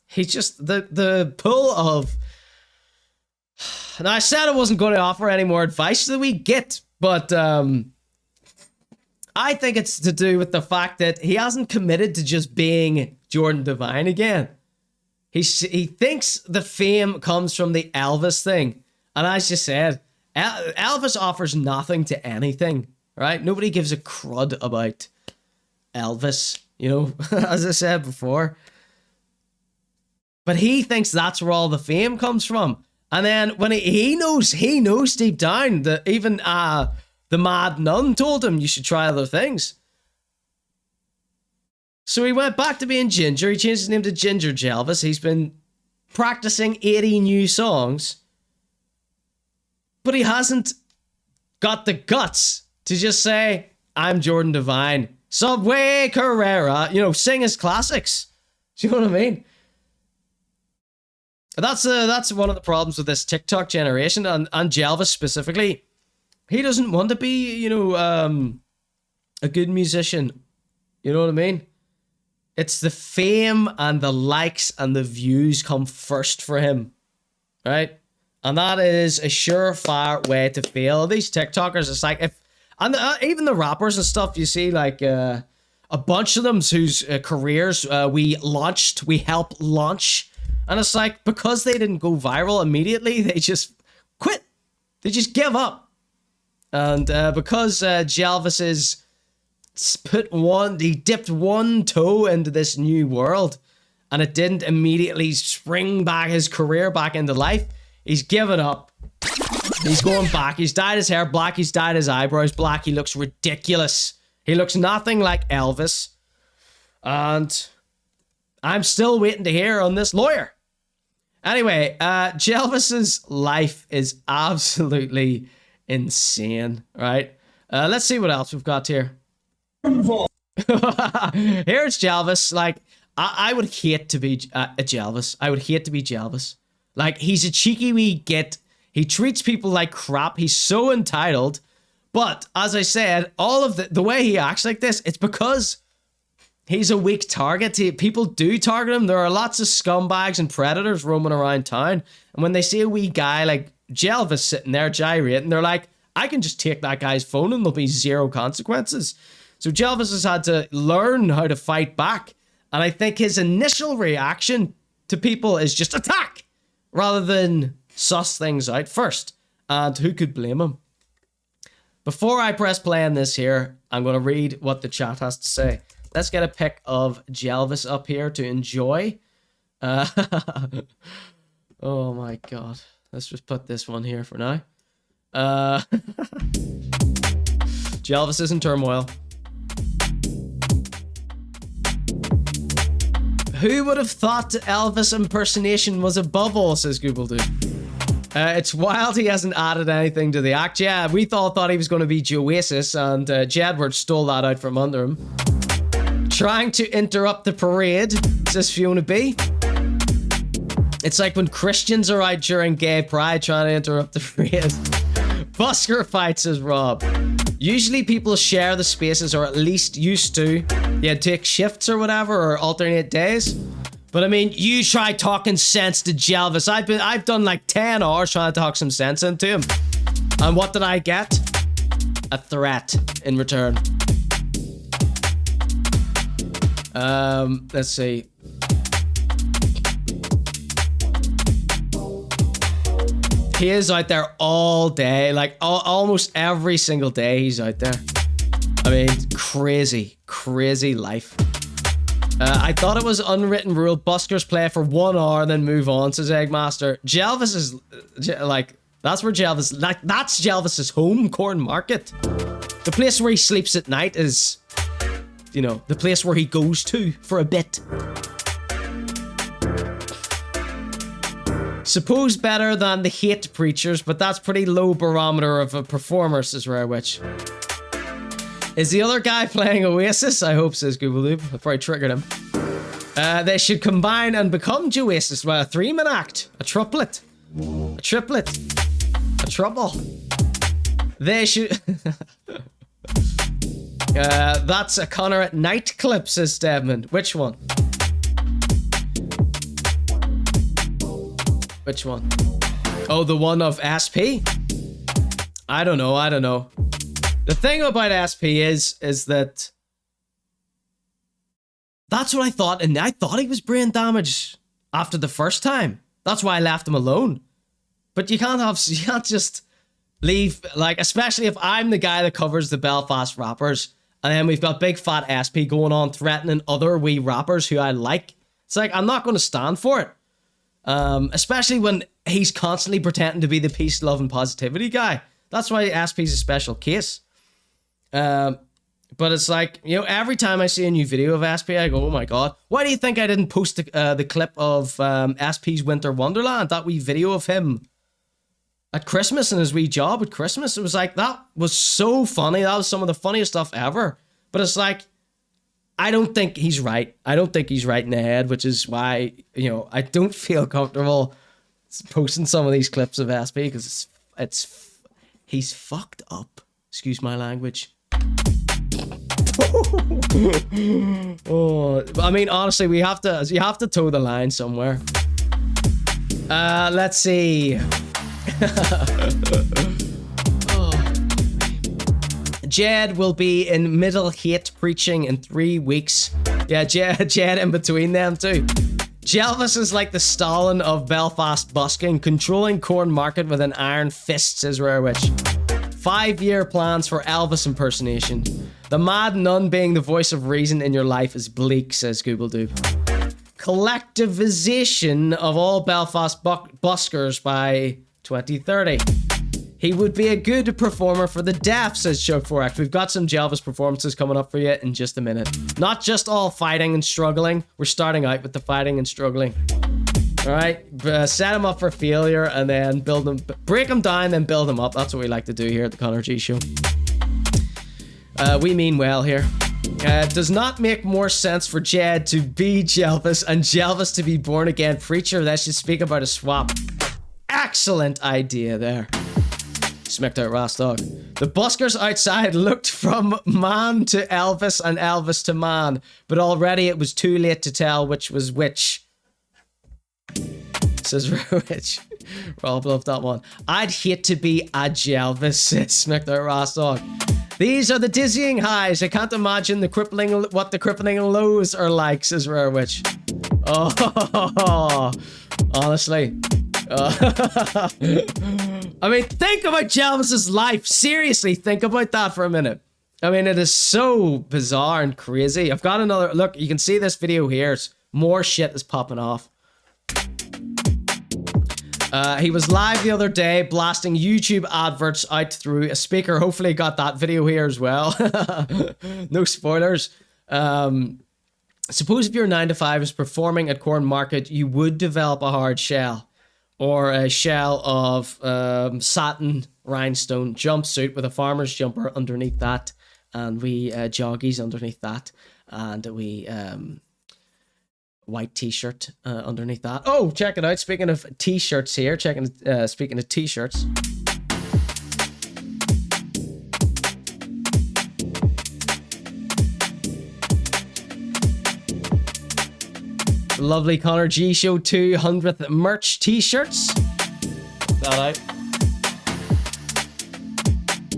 he just, the pull of... Now, I said I wasn't going to offer any more advice that we get, but I think it's to do with the fact that he hasn't committed to just being Jordan Devine again. He thinks the fame comes from the Elvis thing. And as you said, Elvis offers nothing to anything, right? Nobody gives a crud about Elvis, you know, as I said before. But he thinks that's where all the fame comes from. And then when he knows deep down that even the mad nun told him you should try other things. So he went back to being Ginger. He changed his name to Ginger Jelvis. He's been practicing 80 new songs. But he hasn't got the guts to just say, I'm Jordan Devine. Subway Carrera. You know, sing his classics. Do you know what I mean? That's one of the problems with this TikTok generation, and Jelvis specifically. He doesn't want to be, you know, a good musician. You know what I mean? It's the fame and the likes and the views come first for him, right? And that is a surefire way to fail. These TikTokers, it's like, even the rappers and stuff, you see, like a bunch of them whose careers we helped launch. And it's like, because they didn't go viral immediately, they just quit. They just give up. And because Jelvis is he dipped one toe into this new world, and it didn't immediately spring back his career back into life, he's given up. He's going back. He's dyed his hair black. He's dyed his eyebrows black. He looks ridiculous. He looks nothing like Elvis. And I'm still waiting to hear on this lawyer. Anyway, Jelvis's life is absolutely insane, right? Let's see what else we've got here. Here's Jelvis. Like, I would hate to be a Jelvis. I would hate to be Jelvis. Like, he's a cheeky wee git. He treats people like crap. He's so entitled. But, as I said, all of the way he acts like this, it's because he's a weak target. People do target him. There are lots of scumbags and predators roaming around town. And when they see a wee guy like Jelvis sitting there gyrating, they're like, I can just take that guy's phone and there'll be zero consequences. So Jelvis has had to learn how to fight back. And I think his initial reaction to people is just attack rather than suss things out first. And who could blame him? Before I press play on this here, I'm going to read what the chat has to say. Let's get a pic of Jelvis up here to enjoy. Oh my god. Let's just put this one here for now. Jelvis is in turmoil. Who would have thought Elvis impersonation was above all, says Google it's wild he hasn't added anything to the act. Yeah, we thought he was going to be Joasis, and Jedward stole that out from under him. Trying to interrupt the parade, says Fiona B. It's like when Christians are out during gay pride trying to interrupt the parade. Busker fight, says Rob. Usually people share the spaces, or at least used to. Yeah, take shifts or whatever, or alternate days. But I mean, you try talking sense to Jelvis. I've done like 10 hours trying to talk some sense into him. And what did I get? A threat in return. Let's see. He is out there all day, like almost every single day he's out there. I mean, crazy, crazy life. I thought it was unwritten rule. Buskers play for 1 hour, then move on, says Eggmaster. Jelvis is like, that's where Jelvis, like, that's Jelvis's home, Corn Market. The place where he sleeps at night is, you know, the place where he goes to for a bit. Suppose better than the hate preachers, but that's pretty low barometer of a performer, says Rare Witch. Is the other guy playing Oasis? I hope, says Google Loop. I probably triggered him. They should combine and become Oasis. Well, a 3-man act. A triplet. A triplet. A trouble. They should... that's a Connor at night clip, says Stedman. Which one? Which one? Oh, the one of SP? I don't know. The thing about SP is that that's what I thought, and I thought he was brain damaged after the first time. That's why I left him alone. But you can't just leave, like, especially if I'm the guy that covers the Belfast rappers, and then we've got big fat SP going on threatening other wee rappers who I like. It's like, I'm not going to stand for it. Especially when he's constantly pretending to be the peace, love, and positivity guy. That's why SP's a special case. But it's like, you know, every time I see a new video of SP, I go, oh my god, why do you think I didn't post the clip of SP's Winter Wonderland, that wee video of him at Christmas and his wee job at Christmas? It was like, that was so funny. That was some of the funniest stuff ever. But it's like, I don't think he's right. I don't think he's right in the head, which is why, you know, I don't feel comfortable posting some of these clips of SP because he's fucked up. Excuse my language. Oh, I mean, honestly, you have to toe the line somewhere. Let's see. Jed will be in middle hate preaching in 3 weeks. Yeah, Jed in between them too. Jelvis is like the Stalin of Belfast busking, controlling Corn Market with an iron fist, says Rare Witch. 5-year plans for Elvis impersonation. The mad nun being the voice of reason in your life is bleak, says Google Doop. Collectivization of all Belfast buskers by 2030. He would be a good performer for the deaf, says Chug Forex. We've got some Jelvis performances coming up for you in just a minute. Not just all fighting and struggling. We're starting out with the fighting and struggling. Alright, set him up for failure and then build him, break him down, then build him up. That's what we like to do here at the Conor G Show. We mean well here. Does not make more sense for Jed to be Jelvis and Jelvis to be born again preacher. That should speak about a swap. Excellent idea there. Smacked out Rastog. The buskers outside looked from man to Elvis and Elvis to man, but already it was too late to tell which was which. Says Rich. Rob loved that one. I'd hate to be a Jelvis, says Smacked out Rastog. These are the dizzying highs. I can't imagine what the crippling lows are like, says Rare Witch. Oh, honestly. I mean, think about Jelvis's life. Seriously, think about that for a minute. I mean, it is so bizarre and crazy. I've got another look. You can see this video here. More shit is popping off. He was live the other day blasting YouTube adverts out through a speaker. Hopefully got that video here as well. No spoilers. Suppose if your 9-to-5 is performing at Corn Market, you would develop a hard shell. Or a shell of satin rhinestone jumpsuit with a farmer's jumper underneath that. And we joggies underneath that. And we white t-shirt underneath that. Oh, check it out. Speaking of t-shirts here. Speaking of t-shirts. Lovely Conor G Show 200th merch t-shirts. That out.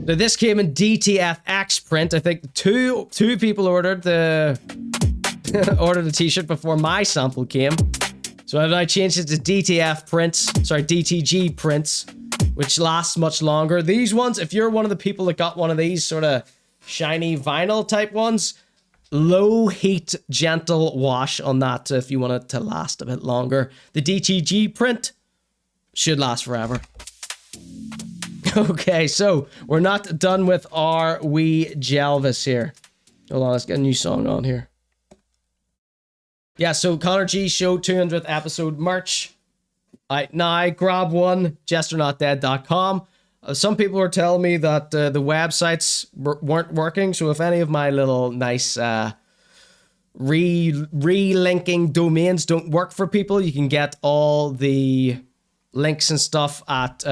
Now this came in DTFX print. I think two people ordered the ordered a t-shirt before my sample came. So I changed it to DTG prints, which lasts much longer. These ones, if you're one of the people that got one of these sort of shiny vinyl type ones, low heat, gentle wash on that if you want it to last a bit longer. The DTG print should last forever. Okay, so we're not done with our wee Jelvis here. Hold on, let's get a new song on here. Yeah, so Conor G Show 200th episode merch. Now grab one, jesternotdead.com. Some people were telling me that the websites weren't working, so if any of my little nice relinking domains don't work for people, you can get all the links and stuff at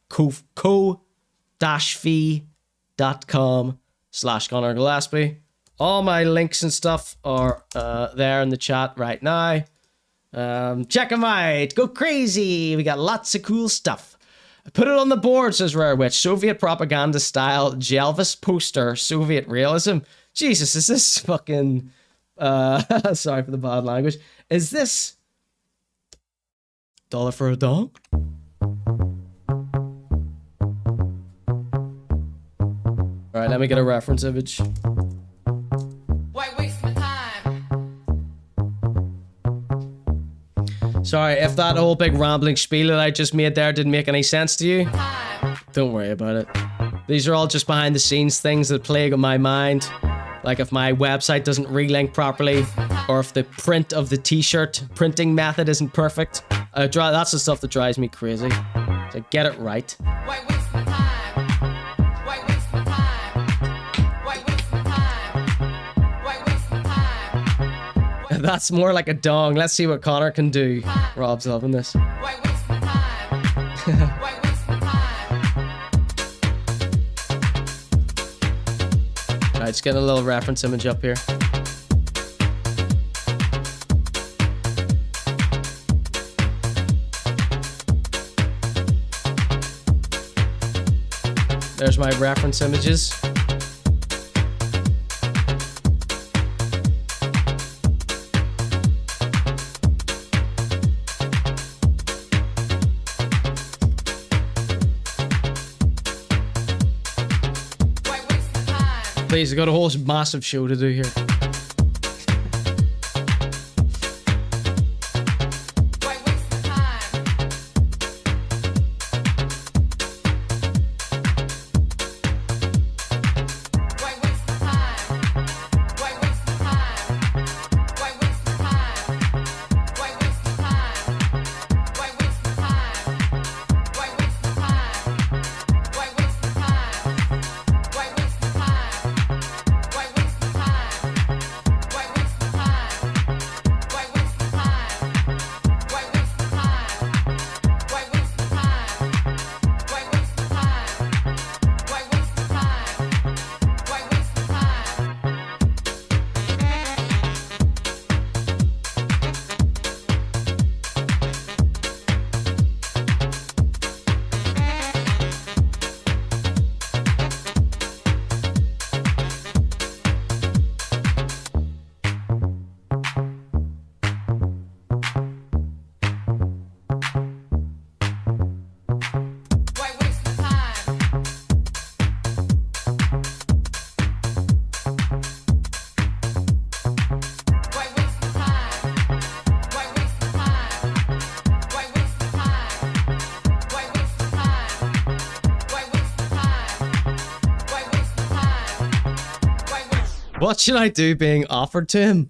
co-fi.com/Conor Gillespie. All my links and stuff are there in the chat right now. Check them out. Go crazy. We got lots of cool stuff. Put it on the board, says Rare Witch. Soviet propaganda style Jelvis poster. Soviet realism. Jesus, is this fucking... sorry for the bad language. Is this... $1 for a dog? Alright, let me get a reference image. Sorry, if that whole big rambling spiel that I just made there didn't make any sense to you, don't worry about it. These are all just behind the scenes things that plague on my mind. Like if my website doesn't relink properly, or if the print of the t-shirt printing method isn't perfect. That's the stuff that drives me crazy. So get it right. That's more like a dong. Let's see what Conor can do. Rob's loving this. Right, just getting a little reference image up here. There's my reference images. Please, I've got a whole massive show to do here. What should I do being offered to him?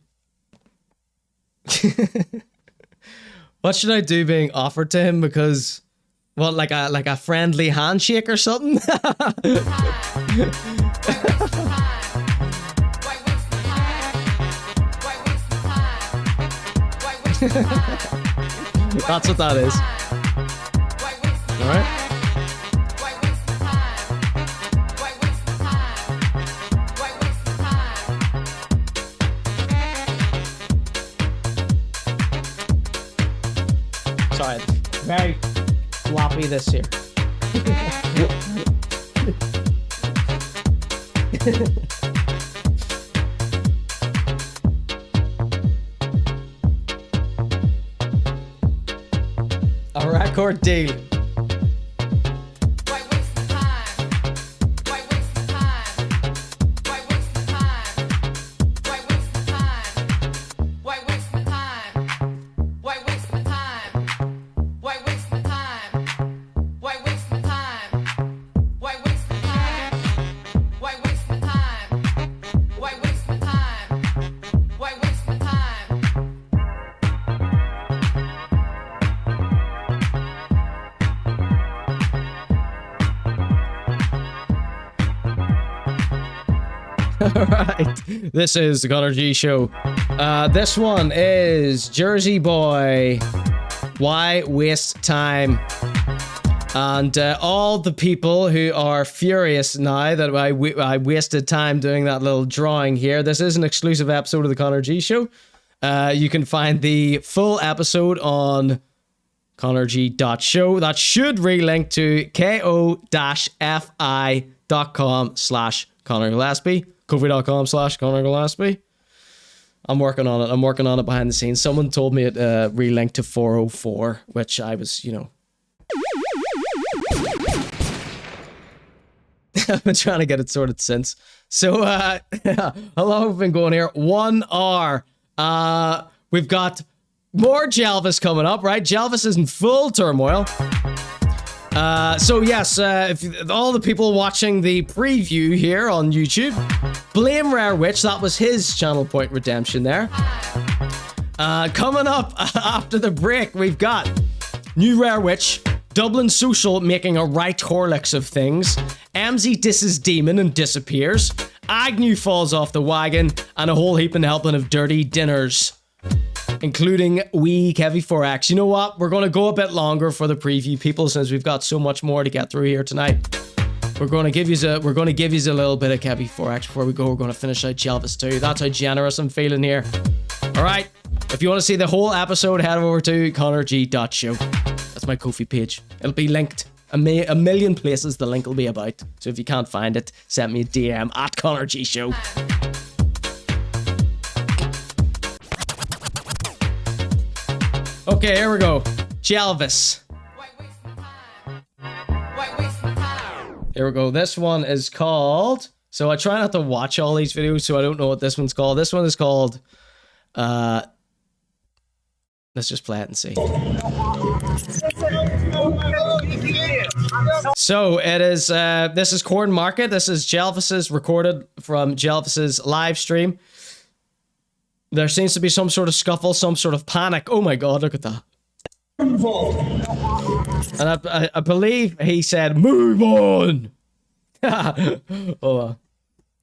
What should I do being offered to him? Because, what, like a friendly handshake or something? That's what that is. All right. Sorry, very floppy this here. A record deal. Alright, this is the Conor G Show. This one is Jersey Boy, Why Waste Time? And all the people who are furious now that I wasted time doing that little drawing here, this is an exclusive episode of the Conor G Show. You can find the full episode on conorg.show. That should relink to ko-fi.com/Conor Gillespie. Kofi.com/Conor Gillespie. I'm working on it. I'm working on it behind the scenes. Someone told me it relinked to 404, which I was, you know. I've been trying to get it sorted since. So, how long have we been going here? 1 hour. We've got more Jelvis coming up, right? Jelvis is in full turmoil. So yes, if all the people watching the preview here on YouTube, blame Rare Witch. That was his channel point redemption there. Coming up after the break, we've got new Rare Witch, Dublin Social making a right Horlicks of things, Emmzy disses Demon and disappears, Agnew falls off the wagon, and a whole heaping helping of dirty dinners, including wee Kevi Forex. You know what? We're going to go a bit longer for the preview, people, since we've got so much more to get through here tonight. We're going to give you a little bit of Kevi Forex before we go. We're going to finish out Jelvis too. That's how generous I'm feeling here. All right. If you want to see the whole episode, head over to conorg.show. That's my Ko-fi page. It'll be linked a million places. The link will be about. So if you can't find it, send me a DM at Conor G Show. Okay, here we go. Jelvis. Here we go. This one is called... So I try not to watch all these videos, so I don't know what this one's called. This one is called... Let's just play it and see. So it is... this is Corn Market. This is Jelvis's, recorded from Jelvis's live stream. There seems to be some sort of scuffle, some sort of panic. Oh my god, look at that. And I believe he said, move on! Hold on.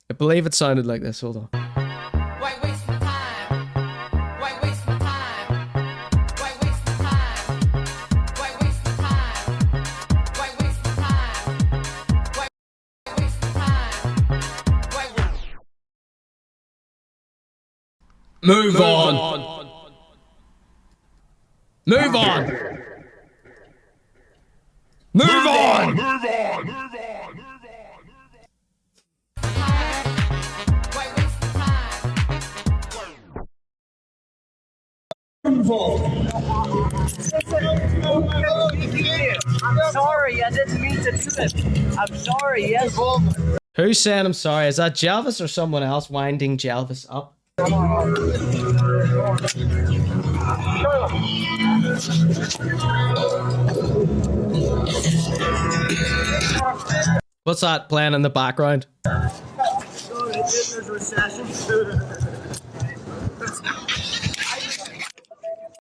I believe it sounded like this. Hold on. Move on. Move on. Move on. Move on. Move on. I'm sorry, I didn't mean to do it. I'm sorry, yes. Who's saying I'm sorry? Is that Jelvis or someone else winding Jelvis up? What's that playing in the background?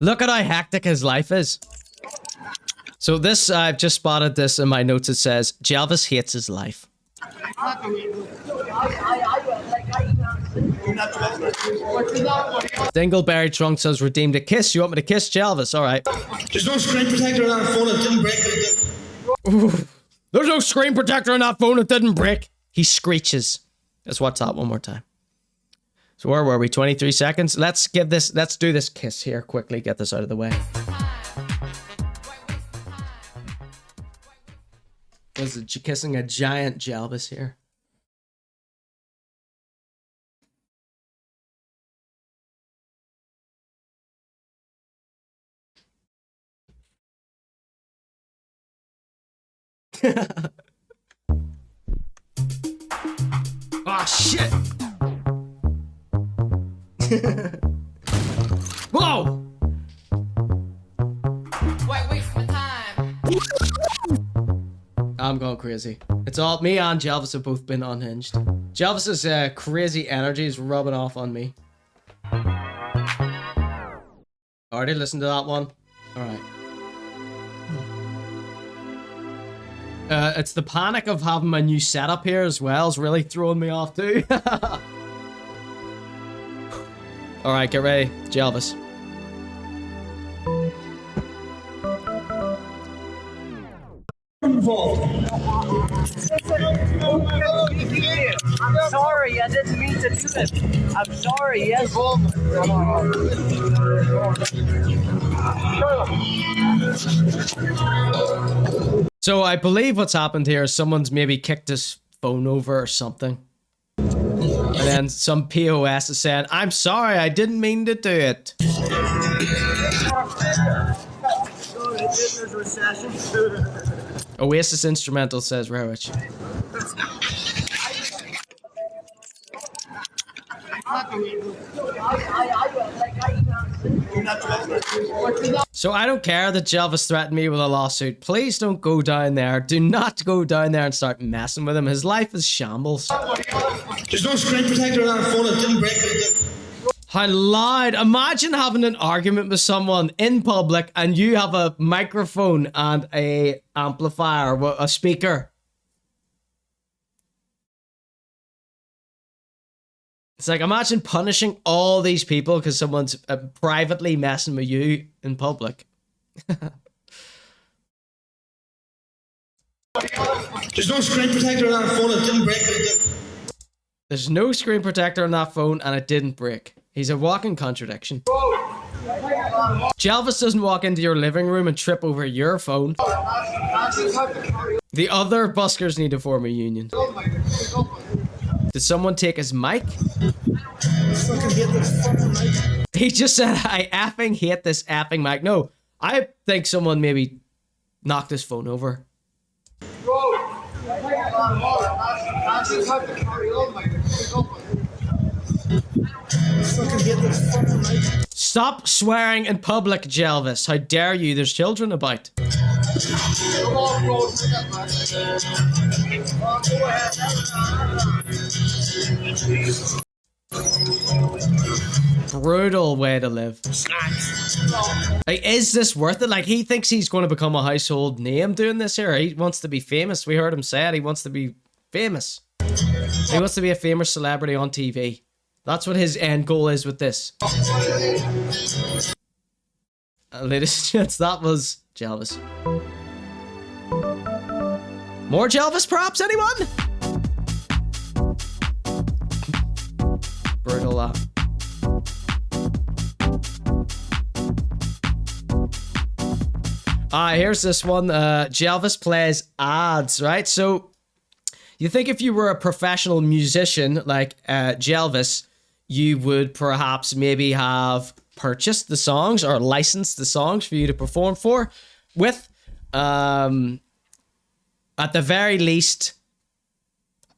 Look at how hectic his life is. So this, I've just spotted this in my notes. It says, Jelvis hates his life. Dingleberry Trunk says, redeemed a kiss. You want me to kiss Jelvis? Alright. There's no screen protector on that phone, it didn't break. There's no screen protector on that phone, it didn't break. He screeches. Let's watch that one more time. So where were we? 23 seconds? Let's do this kiss here quickly. Get this out of the way. is kissing a giant Jelvis here. Oh shit! Whoa! Why waste my time? I'm going crazy. It's all me and Jelvis have both been unhinged. Jelvis's crazy energy is rubbing off on me. Already listened to that one. All right. It's the panic of having my new setup here as well is really throwing me off too. All right, get ready, Jelvis. I'm sorry, I didn't mean to do it. I'm sorry, yes. So I believe what's happened here is someone's maybe kicked his phone over or something. And then some POS is saying, I'm sorry, I didn't mean to do it. Oasis Instrumental says Rowich. So I don't care that Jelvis threatened me with a lawsuit. Please don't go down there. Do not go down there and start messing with him. His life is shambles. There's no screen protector on our phone, it didn't break it. How loud. Imagine having an argument with someone in public and you have a microphone and a amplifier, a speaker. It's like, imagine punishing all these people because someone's privately messing with you in public. There's no screen protector on our phone, it didn't break it. There's no screen protector on that phone and it didn't break. He's a walking contradiction. Jelvis doesn't walk into your living room and trip over your phone. The other buskers need to form a union. Did someone take his mic? He just said, I effing hate this effing mic. No, I think someone maybe knocked his phone over. Stop swearing in public, Jelvis. How dare you? There's children about. Brutal way to live. Like, is this worth it? Like, he thinks he's going to become a household name doing this here. He wants to be famous. We heard him say it. He wants to be famous. He wants to be a famous celebrity on TV. That's what his end goal is with this. Ladies and gents, that was Jelvis. More Jelvis props, anyone? Brutal that. Here's this one. Jelvis plays ads, right? So you think if you were a professional musician like Jelvis, you would perhaps maybe have purchased the songs or licensed the songs for you to perform with. At the very least,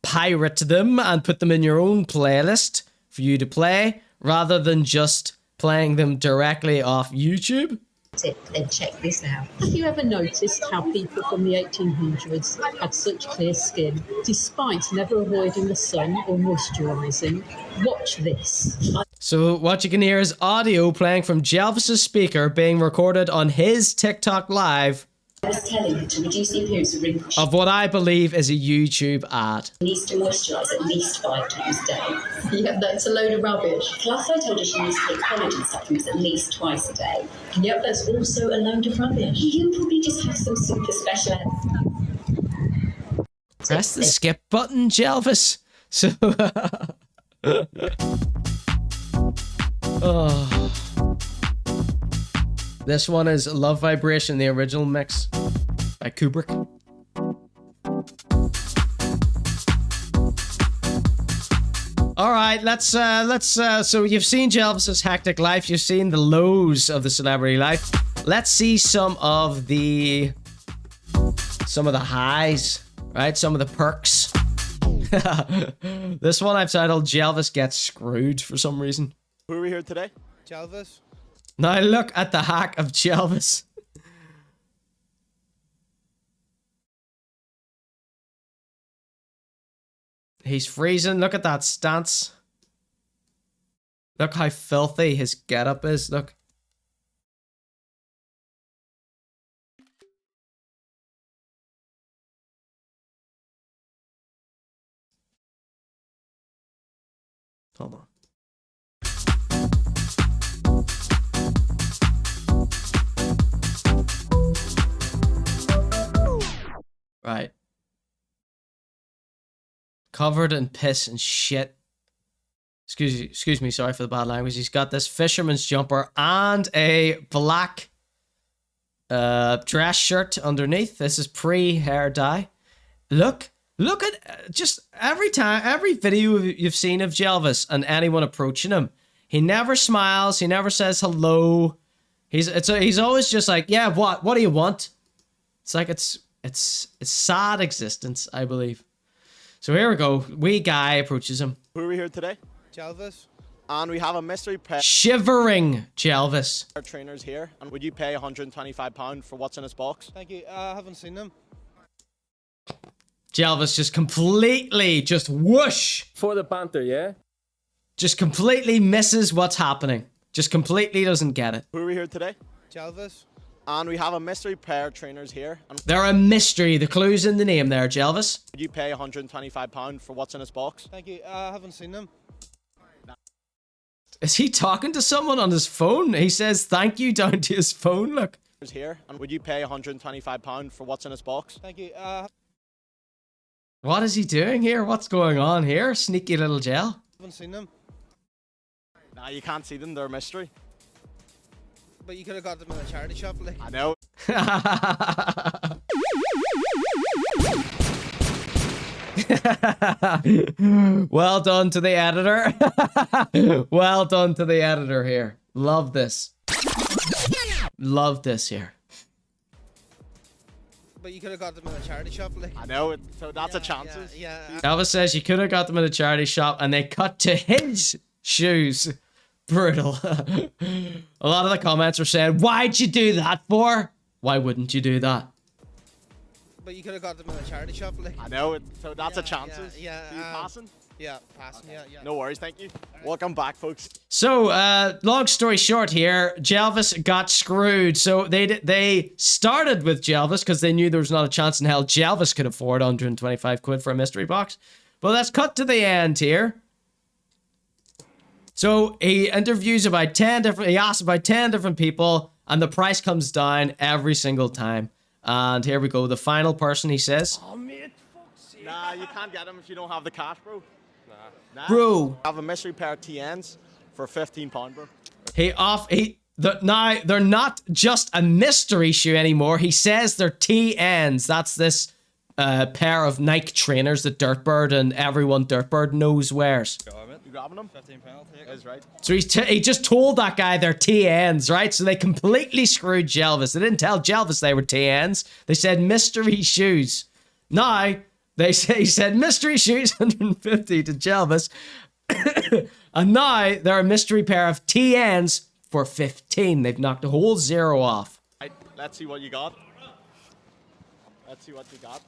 pirate them and put them in your own playlist for you to play, rather than just playing them directly off YouTube. And check this out. Have you ever noticed how people from the 1800s had such clear skin, despite never avoiding the sun or moisturising? Watch this. So what you can hear is audio playing from Jelvis's speaker being recorded on his TikTok live. I was telling you to reduce the appearance of wrinkles. Of what I believe is a YouTube ad. Needs to moisturise at least 5 times a day. Yeah, that's a load of rubbish. Plus, I told her she needs to take collagen supplements at least twice a day. Yep, that's also a load of rubbish. You probably just have some super special. Press the skip button, Jelvis. So, oh. This one is Love Vibration, the original mix by Kubrick. All right, let's so you've seen Jelvis's hectic life, you've seen the lows of the celebrity life. Let's see some of the highs, right? Some of the perks. This one I've titled Jelvis Gets Screwed for some reason. Who are we here today? Jelvis. Now look at the hack of Jelvis. He's freezing. Look at that stance. Look how filthy his getup is. Look. Hold on. Right. Covered in piss and shit. Excuse me, sorry for the bad language. He's got this fisherman's jumper and a black dress shirt underneath. This is pre-hair dye. Look at just every video you've seen of Jelvis and anyone approaching him. He never smiles. He never says hello. He's always just like, yeah, what do you want? It's like it's sad existence, I believe. So here we go. Wee guy approaches him. Who are we here today? Jelvis. And we have a mystery pair. Shivering Jelvis. Our trainers here. And would you pay £125 for what's in this box? Thank you. I haven't seen them. Jelvis just completely just whoosh. For the banter, yeah? Just completely misses what's happening. Just completely doesn't get it. Who are we here today? Jelvis. And we have a mystery pair of trainers here. And they're a mystery. The clue's in the name there, Jelvis. Would you pay £125 for what's in this box? Thank you. I haven't seen them. Is he talking to someone on his phone? He says thank you down to his phone, look. Here. And would you pay £125 for what's in this box? Thank you. What is he doing here? What's going on here? Sneaky little gel. Haven't seen them. Nah, you can't see them. They're a mystery. But you could have got them in a charity shop, like. I know. Well done to the editor. Well done to the editor here. Love this. Love this here. But you could have got them in a charity shop, like. I know. So that's a chances. Yeah. Elvis says you could have got them in a charity shop and they cut to his shoes. Brutal. A lot of the comments are saying, why'd you do that for? Why wouldn't you do that? But you could have got them in a charity shop, like. I know. So that's a chances. Yeah. You passing? Yeah, passing. Yeah. No worries. Thank you. Welcome back, folks. So, long story short here, Jelvis got screwed. So they started with Jelvis because they knew there was not a chance in hell Jelvis could afford 125 quid for a mystery box. But let's cut to the end here. So he interviews about 10 different, he asks about 10 different people and the price comes down every single time. And here we go. The final person, he says. Oh, mate, fuck's sake. Nah, you can't get them if you don't have the cash, bro. Nah. Bro. I have a mystery pair of TNs for £15, bro. Now, they're not just a mystery shoe anymore. He says they're TNs. That's this pair of Nike trainers that Dirtbird and everyone Dirtbird knows wears. You grabbing them? £15, take That's right. So he just told that guy they're TNs, right? So they completely screwed Jelvis. They didn't tell Jelvis they were TNs. They said mystery shoes. Now, he said mystery shoes, 150 to Jelvis. And now they're a mystery pair of TNs for 15. They've knocked a whole zero off. Right, let's see what you got. Let's see what you got.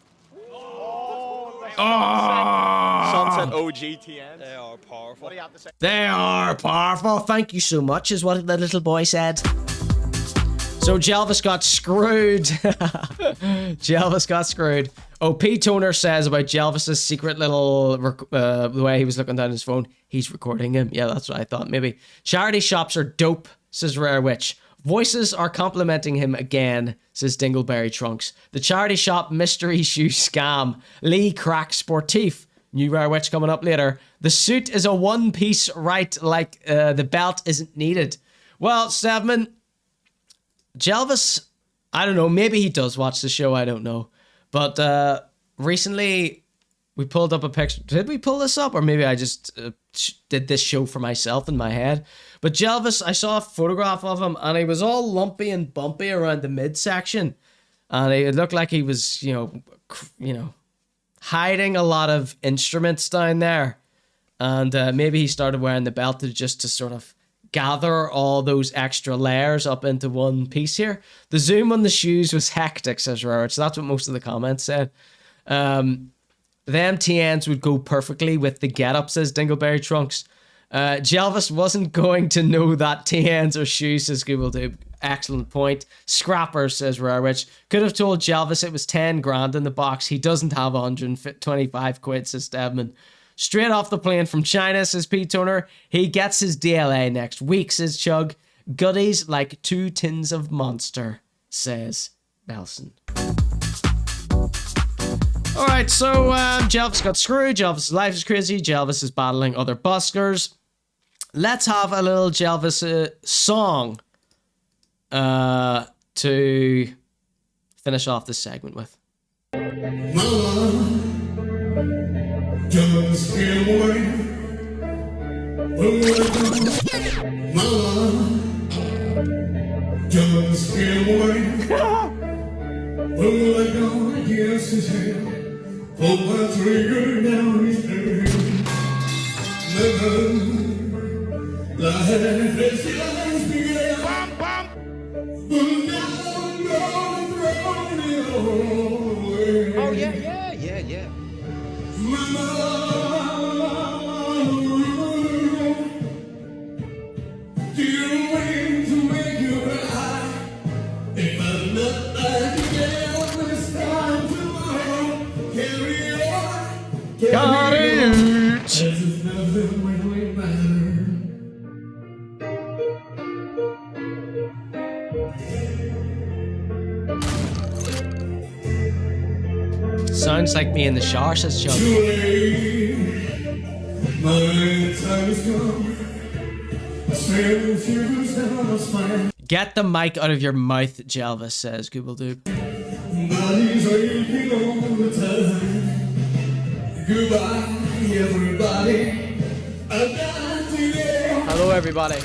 Oh! Sunset OG TNs. They are powerful. What do you have to say? They are powerful. Thank you so much, is what the little boy said. So Jelvis got screwed. Jelvis got screwed. Oh, P Toner says about Jelvis's secret little, the way he was looking down his phone, he's recording him. Yeah, that's what I thought. Maybe. Charity shops are dope, says Rare Witch. Voices are complimenting him again, says Dingleberry Trunks. The charity shop mystery shoe scam. Lee Crack Sportif. New Rare Witch coming up later. The suit is a one-piece, right? Like the belt isn't needed. Well, Sevman, Jelvis, I don't know. Maybe he does watch the show. I don't know. But recently, We pulled up a picture. Did we pull this up? Or maybe I just did this show for myself in my head. But Jelvis, I saw a photograph of him, and he was all lumpy and bumpy around the midsection. And it looked like he was, you know, hiding a lot of instruments down there. And maybe he started wearing the belt just to sort of gather all those extra layers up into one piece here. The zoom on the shoes was hectic, says Rarich. That's what most of the comments said. The MTNs would go perfectly with the getup, says Dingleberry Trunks. Jelvis wasn't going to know that TNs or shoes, says Google. Excellent point. Scrapper, says Rarich. Could have told Jelvis it was 10 grand in the box. He doesn't have 125 quid, says Stedman. Straight off the plane from China, says Pete Toner. He gets his DLA next week, says Chug. Goodies like 2 tins of Monster, says Nelson. Alright, so Jelvis got screwed. Jelvis' life is crazy. Jelvis is battling other buskers. Let's have a little Jelvis song to finish off this segment with. Just get away. Mama, just get away. Oh, I don't guess his head. Oh, my trigger now is dead. Never, life is life began. But now I'm throwing it all away. Oh, yeah. Mama, do you mean to make you cry? If I'm not back again this time tomorrow, carry on. Carry on. As if nothing really matters. Sounds like me in the shower, says Chuck. Get the mic out of your mouth, Jelvis, says Google Doop. Goodbye, everybody. Hello, everybody.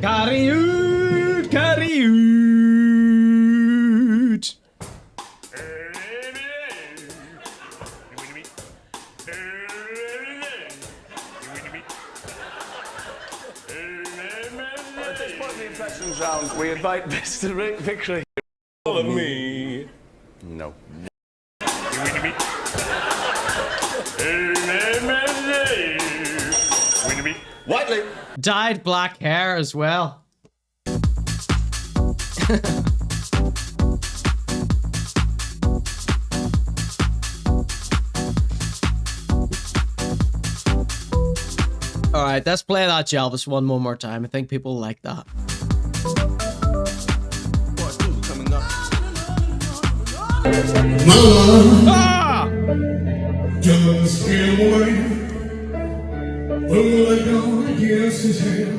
Carry out, carry out. At this point in the impressions round, we invite Mr. Rick Vickery. Follow me. No. Whiteley. Dyed black hair as well. Alright, let's play that Jelvis one more time. I think people like that. Ah! Just get away. Oh, I don't guess his head.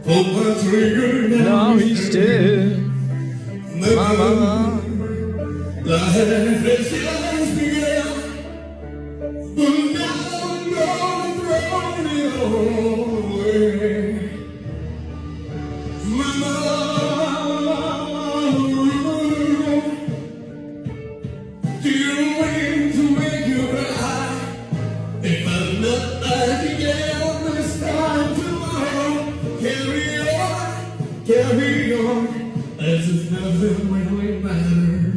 Pull my trigger now he's dead. Mama, life is began. But now I'm throwing it all away. Mama, do you mean to make you cry? If I'm not back again this time tomorrow, carry on, as if nothing really mattered.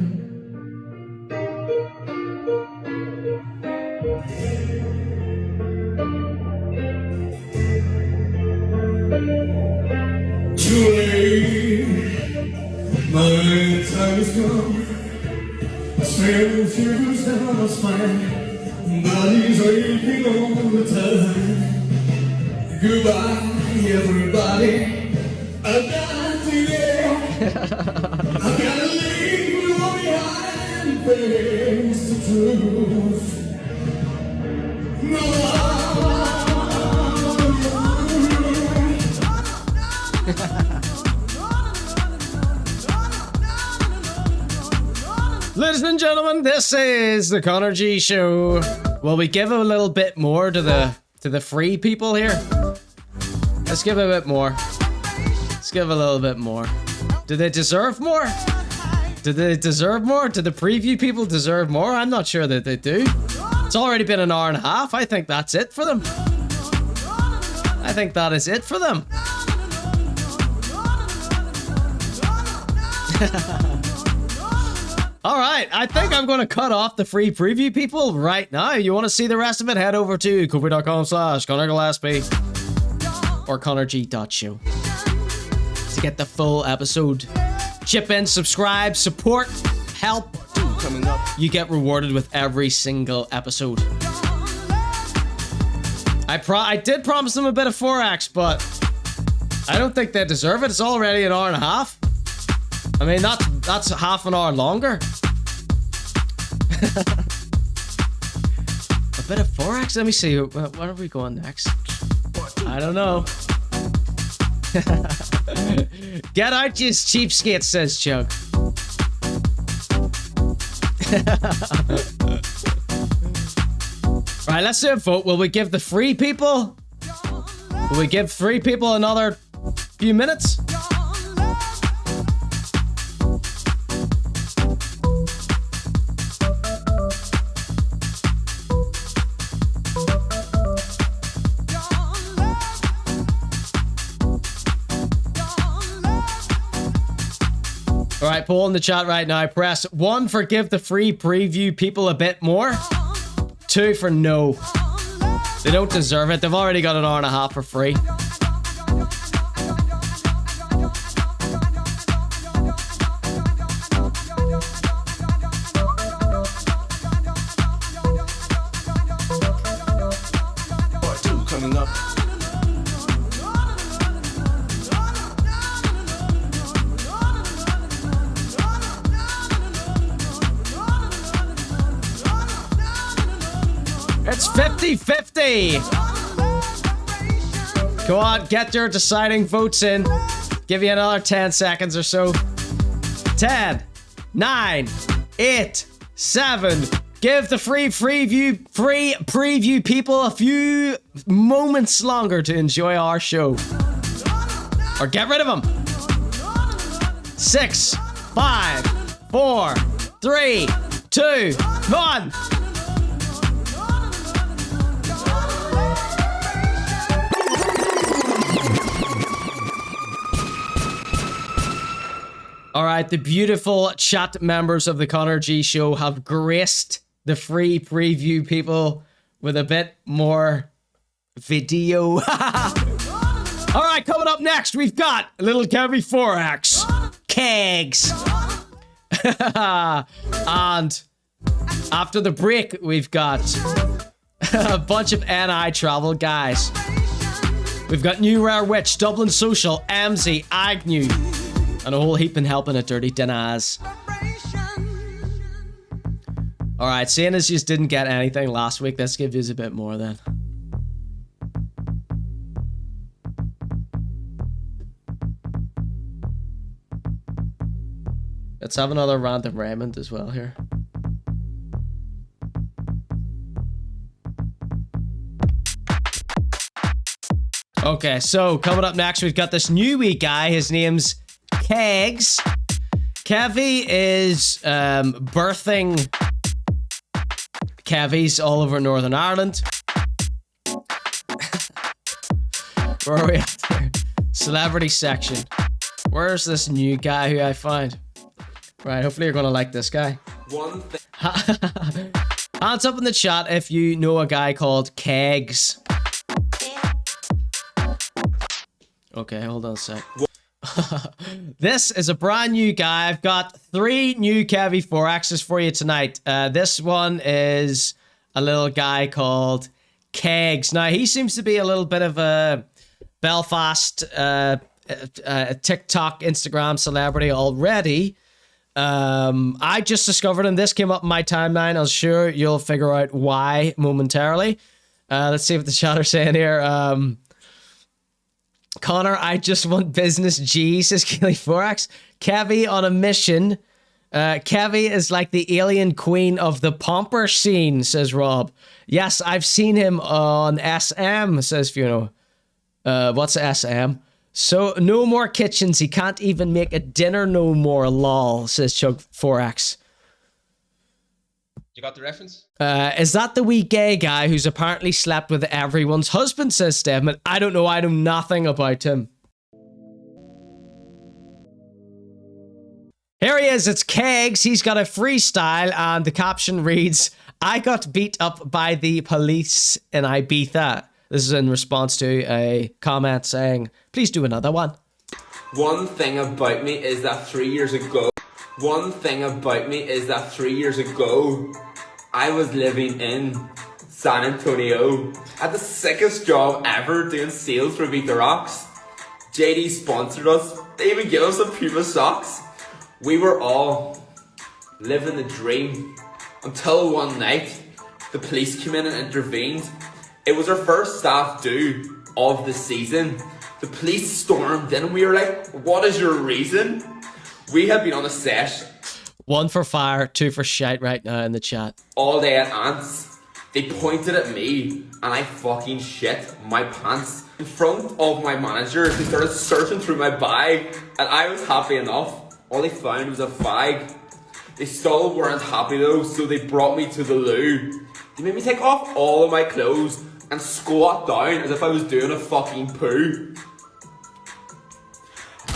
Too late, my time is gone. I stand shivers down my spine. Body's aching all the time. Goodbye, everybody. I've got to go. I've got to leave. face the truth. Ladies and gentlemen, this is the Conor G Show. Will we give a little bit more to the free people here? Let's give a bit more. Let's give a little bit more. Do they deserve more? Do they deserve more? Do the preview people deserve more? I'm not sure that they do. It's already been an hour and a half. I think that's it for them. I think that is it for them. Alright, I think I'm going to cut off the free preview people right now. You want to see the rest of it? Head over to conorg.com/ConorGSP or conorg.show to get the full episode. Chip in, subscribe, support, help. Coming up. You get rewarded with every single episode. I did promise them a bit of Forex, but I don't think they deserve it. It's already an hour and a half. I mean, that's half an hour longer. A bit of Forex? Let me see. Where are we going next? I don't know. Get out, you cheapskate, says Chug. Right, let's do a vote. Will we give the free people? Will we give free people another few minutes? Alright, poll in the chat right now. Press 1 for give the free preview people a bit more. 2 for no. They don't deserve it. They've already got an hour and a half for free. Part 2 coming up. It's 50-50. Go on, get your deciding votes in. Give you another 10 seconds or so. 10, 9, 8, 7. Give the free preview people a few moments longer to enjoy our show. Or get rid of them. 6, 5, 4, 3, 2, 1. Alright, the beautiful chat members of the Conor G Show have graced the free preview people with a bit more video. Alright, coming up next, we've got a little Kevi Forex, Kegs. And after the break, we've got a bunch of NI travel guys. We've got New Rare Witch, Dublin Social, Emmzy, Agnew, and a whole heap been helping at Dirty Dinners. Alright, seeing as you just didn't get anything last week, let's give you a bit more then. Let's have another random Raymond as well here. Okay, so coming up next, we've got this new wee guy. His name's Kegs. Kevi is birthing Kevis all over Northern Ireland. Where are we at there? Celebrity section. Where's this new guy who I find? Right, hopefully you're gonna like this guy. One thing. Hands up in the chat if you know a guy called Kegs. Okay, hold on a sec. This is a brand new guy. I've got 3 new Kevi Forexes for you tonight. This one is a little guy called Kegs. Now, he seems to be a little bit of a Belfast TikTok, Instagram celebrity already. I just discovered him. This came up in my timeline. I'm sure you'll figure out why momentarily. Let's see what the chat are saying here. Connor, I just want business G, says Kevi Forex. Kevi on a mission. Kevi is like the alien queen of the pomper scene, says Rob. Yes, I've seen him on SM, says Funo. What's SM? So, no more kitchens. He can't even make a dinner no more, lol, says Chug Forex. You got the reference? Is that the wee gay guy who's apparently slept with everyone's husband, says Stedman. I don't know. I know nothing about him. Here he is. It's Kegs. He's got a freestyle and the caption reads, I got beat up by the police in Ibiza. This is in response to a comment saying, please do another one. One thing about me is that 3 years ago, I was living in San Antonio. Had the sickest job ever doing sales for Beat the Rocks. JD sponsored us. They even gave us some Puma socks. We were all living the dream until one night the police came in and intervened. It was our first staff do of the season. The police stormed in and we were like, what is your reason? We had been on a set. 1 for fire, 2 for shite right now in the chat. All day at Ants. They pointed at me and I fucking shit my pants. In front of my managers, they started searching through my bag and I was happy enough. All they found was a fag. They still weren't happy though, so they brought me to the loo. They made me take off all of my clothes and squat down as if I was doing a fucking poo.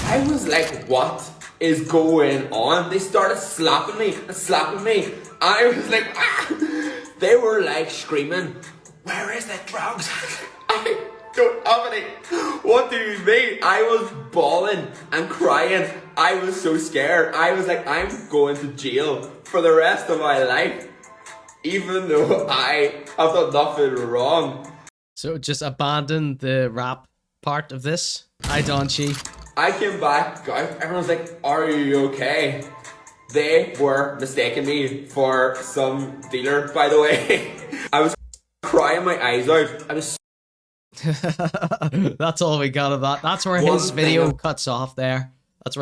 I was like, what is going on? They started slapping me and slapping me. And I was like, ah! They were like screaming, where is the drugs? I don't have any. What do you mean? I was bawling and crying. I was so scared. I was like, I'm going to jail for the rest of my life. Even though I have done nothing wrong. So just abandon the rap part of this. Hi, Donchi. I came back, everyone was like, are you okay? They were mistaking me for some dealer, by the way. I was crying my eyes out. I was That's all we got of that. That's where his video cuts off there. Let's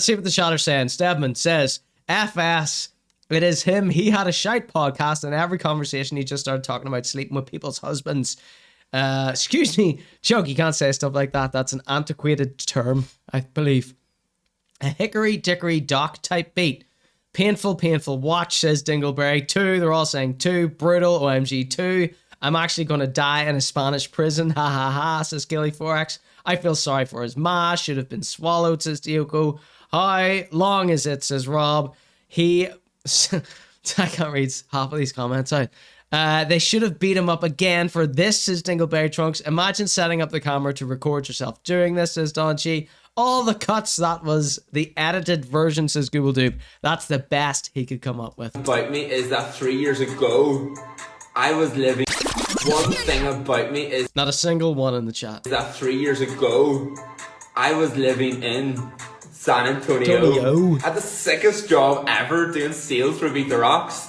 see what the chat are saying. Stedman says, FS, it is him. He had a shite podcast and every conversation he just started talking about sleeping with people's husbands. Excuse me, Chuck, you can't say stuff like that. That's an antiquated term, I believe. A hickory dickory dock type beat. Painful watch, says Dingleberry. 2, they're all saying 2. Brutal, OMG 2. I'm actually going to die in a Spanish prison. Ha ha ha, says Kevi Forex. I feel sorry for his ma. Should have been swallowed, says Dioko. How long is it, says Rob. I can't read half of these comments out. They should have beat him up again for this, says Dingleberry Trunks. Imagine setting up the camera to record yourself doing this, says Donchi. All the cuts, that was the edited version, says Google Dupe. That's the best he could come up with. About me is that 3 years ago, I was living... One thing about me is... Not a single one in the chat. That 3 years ago, I was living in San Antonio. Had the sickest job ever doing sales for Beat the Rocks.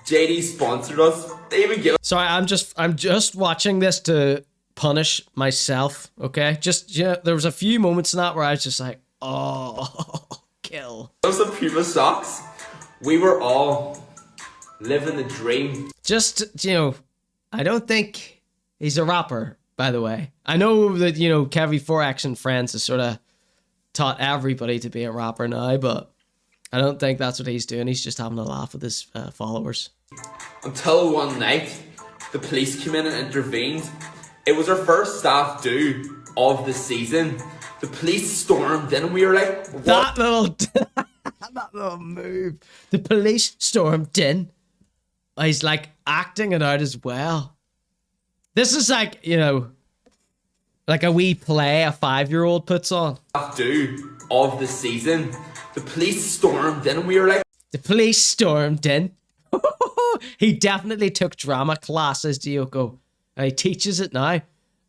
JD sponsored us. They even give... Sorry, I'm just watching this to punish myself, okay? Just, yeah, there was a few moments in that where I was just like, oh, kill. Some Puma socks. We were all living the dream. Just, you know, I don't think he's a rapper, by the way. I know that, you know, Kevi Forex and Friends has sort of taught everybody to be a rapper now, but I don't think that's what he's doing. He's just having a laugh with his followers. Until one night, the police came in and intervened. It was our first staff do of the season. The police stormed in and we were like, what? That little move. The police stormed in. He's like acting it out as well. This is like, you know, like a wee play a 5-year-old puts on. Do of the season. The police stormed in and we were like... The police stormed in. He definitely took drama classes, Dioko. And he teaches it now.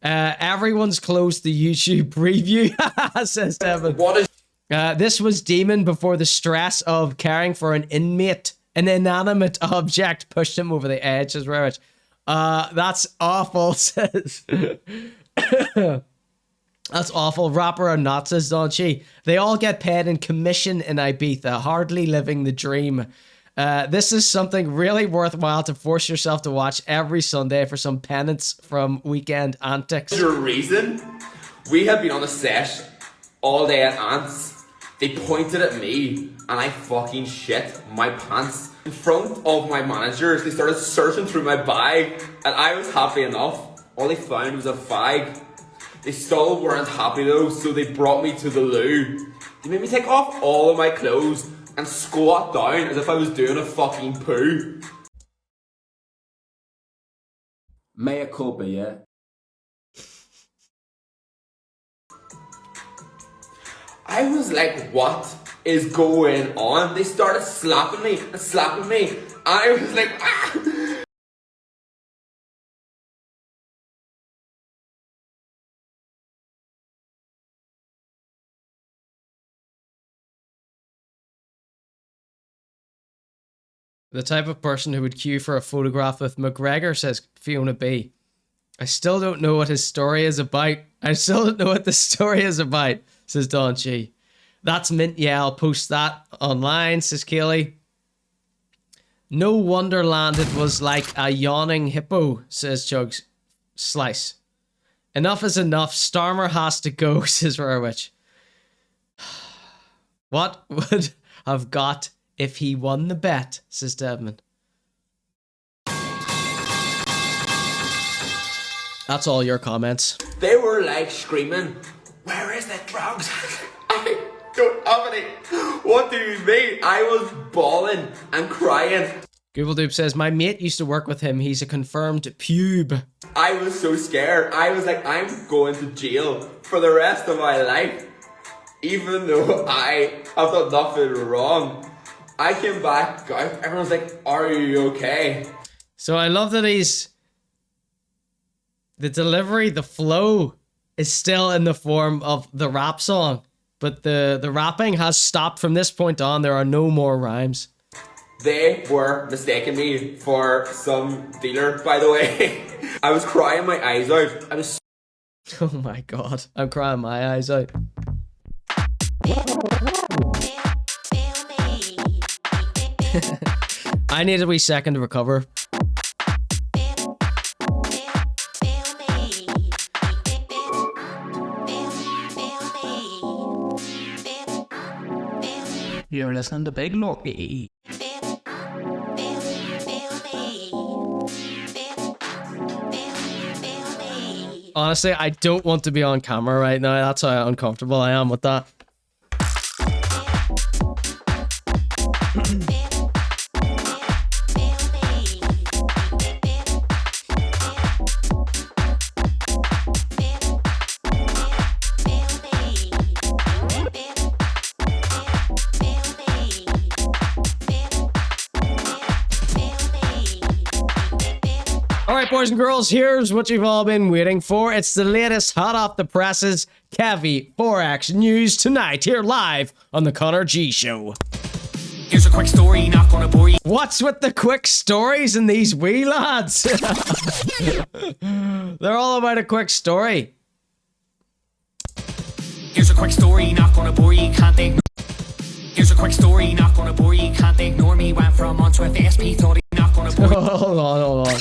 Everyone's closed the YouTube preview, says Devin. What is... This was Demon before the stress of caring for an inmate. An inanimate object pushed him over the edge, says Rarich. That's awful, says... That's awful. Rapper or not, says Don Chi. They all get paid in commission in Ibiza, hardly living the dream. This is something really worthwhile to force yourself to watch every Sunday for some penance from weekend antics. Your reason? We had been on a set all day at Ants. They pointed at me and I fucking shit my pants. In front of my managers, they started searching through my bag and I was happy enough. All they found was a fag. They still weren't happy though, so they brought me to the loo. They made me take off all of my clothes and squat down as if I was doing a fucking poo. Mea culpa, yeah? I was like, what is going on? They started slapping me and slapping me. And I was like, ah! The type of person who would queue for a photograph with McGregor, says Fiona B. I still don't know what his story is about. I still don't know what the story is about, says Don Chi. That's mint, yeah, I'll post that online, says Kaylee. No wonderland it was like a yawning hippo, says Chugs Slice. Enough is enough, Starmer has to go, says Rarewitch. What would have got if he won the bet, says Devman. That's all your comments. They were like screaming, where is the drugs? I don't have any. What do you mean? I was bawling and crying. Google says, my mate used to work with him. He's a confirmed pube. I was so scared. I was like, I'm going to jail for the rest of my life. Even though I have done nothing wrong. I came back, everyone's like, are you okay? So I love that the delivery, the flow is still in the form of the rap song, but the rapping has stopped from this point on. There are no more rhymes. They were mistaking me for some dealer, by the way. I was crying my eyes out. I was... Oh my God, I'm crying my eyes out. I need a wee second to recover. You're listening to Big Loki. Honestly, I don't want to be on camera right now. That's how uncomfortable I am with that. Boys and girls, here's what you've all been waiting for. It's the latest hot off the presses Kevi Forex news tonight, here live on the Conor G Show. Here's a quick story, not gonna bore you. What's with the quick stories in these wee lads? They're all about a quick story. Here's a quick story, not gonna bore you, can't ignore. Here's a quick story, not gonna bore you, can't ignore me. Went from months with SP, thought he not gonna bore you. Hold on.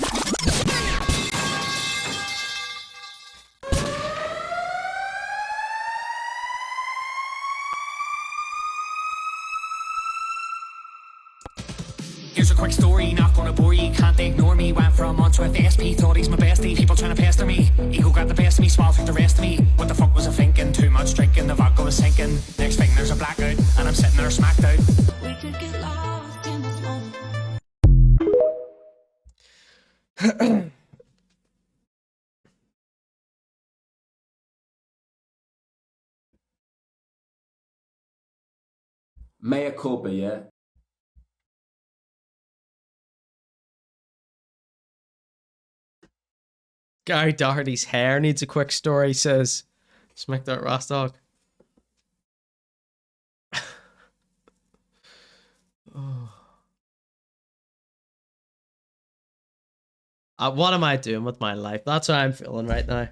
Here's a quick story, not gonna bore you, can't ignore me. Went from months with SP, thought he's my bestie. People trying to pester me, ego got the best of me, small through the rest of me. What the fuck was I thinking? Too much drinking, the vodka was sinking. Next thing there's a blackout, and I'm sitting there smacked out. We could get lost in the moment. Mea culpa, yeah? Gary Doherty's hair needs a quick story, says Smack that Ross Dog. What am I doing with my life? That's how I'm feeling right now.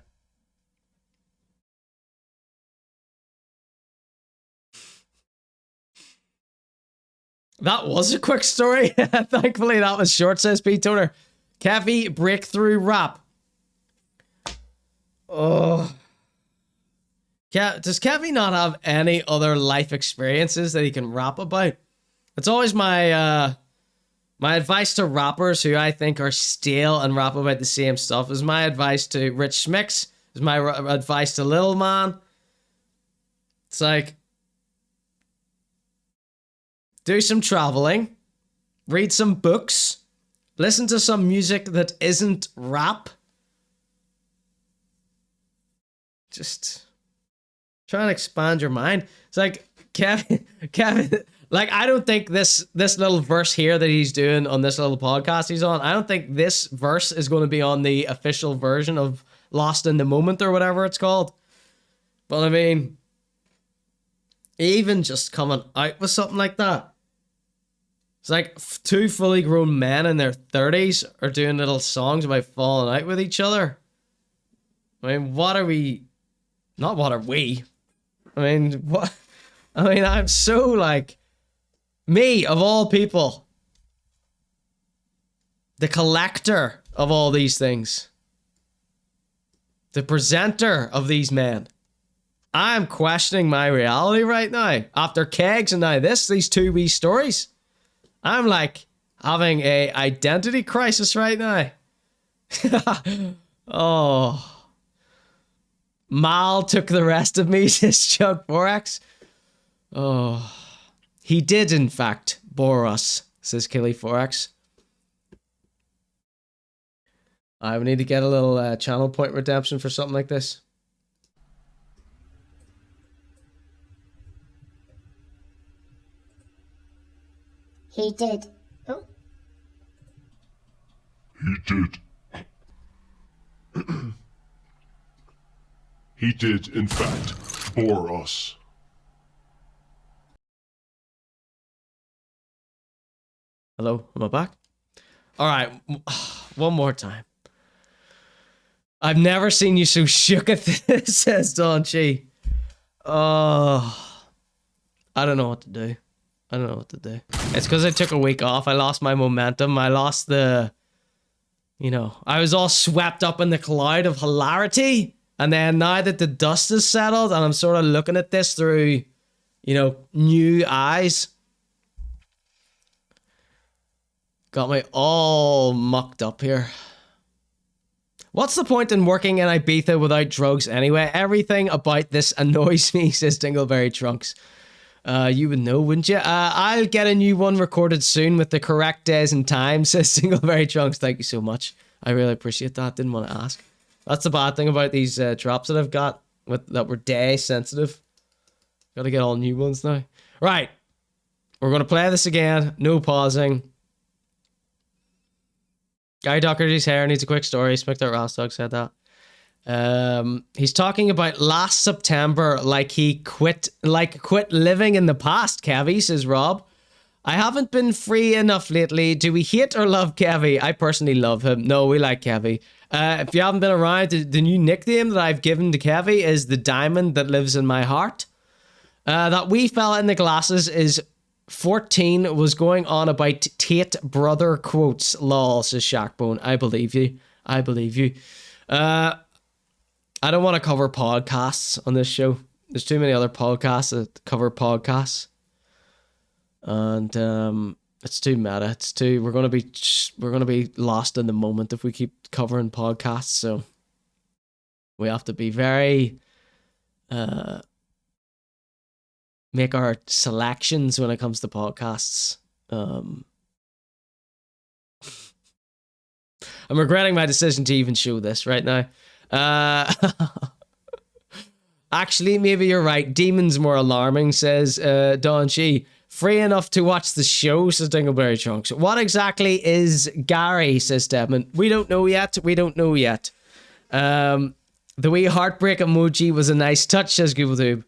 That was a quick story. Thankfully, that was short, says Pete Toner. Kevi breakthrough rap. Oh. Does Kevi not have any other life experiences that he can rap about? It's always my my advice to rappers who I think are stale and rap about the same stuff. Is my advice to Rich Schmicks. Is my advice to Lil Man. It's like, do some traveling, read some books, listen to some music that isn't rap. Just try and expand your mind. It's like, Kevin, like, I don't think this little verse here that he's doing on this little podcast he's on, I don't think this verse is going to be on the official version of Lost in the Moment or whatever it's called. But I mean, even just coming out with something like that. It's like two fully grown men in their 30s are doing little songs about falling out with each other. I mean, what are we... Not what are we? I mean, what... I mean, I'm so like... Me, of all people. The collector of all these things. The presenter of these men. I'm questioning my reality right now. After Kegs and now these two wee stories. I'm like having a identity crisis right now. Oh. Mal took the rest of me, says Chug Forex. Oh. He did, in fact, bore us, says Kevi Forex. I would need to get a little channel point redemption for something like this. He did. Oh. He did. He did, in fact, bore us. Hello, am I back? All right, one more time. I've never seen you so shook at this, says Don Chi. Oh, I don't know what to do. I don't know what to do. It's because I took a week off. I lost my momentum. I lost the... You know, I was all swept up in the cloud of hilarity. And then now that the dust has settled and I'm sort of looking at this through, you know, new eyes. Got me all mucked up here. What's the point in working in Ibiza without drugs anyway? Everything about this annoys me, says Dingleberry Trunks. You would know, wouldn't you? I'll get a new one recorded soon with the correct days and times, says Dingleberry Trunks. Thank you so much. I really appreciate that. Didn't want to ask. That's the bad thing about these drops that I've got that were day sensitive. Got to get all new ones now. Right. We're going to play this again. No pausing. Guy Doherty's hair needs a quick story. Smicked out Rostog said that. He's talking about last September like he quit living in the past, Kevi, says Rob. I haven't been free enough lately. Do we hate or love Kevi? I personally love him. No, we like Kevi. If you haven't been around, the new nickname that I've given to Kevi is the diamond that lives in my heart. That wee fella in the glasses is 14, was going on about Tate brother quotes. Lol, says Shackbone. I believe you. I believe you. I don't want to cover podcasts on this show. There's too many other podcasts that cover podcasts. And it's too meta. It's too we're gonna be lost in the moment if we keep covering podcasts. So we have to be very make our selections when it comes to podcasts. I'm regretting my decision to even show this right now. Actually, maybe you're right. Demon's more alarming, says Don Chi. Free enough to watch the show, says Dingleberry Trunks. What exactly is Gary, says Stedman. We don't know yet. We don't know yet. The wee heartbreak emoji was a nice touch, says GoogleTube.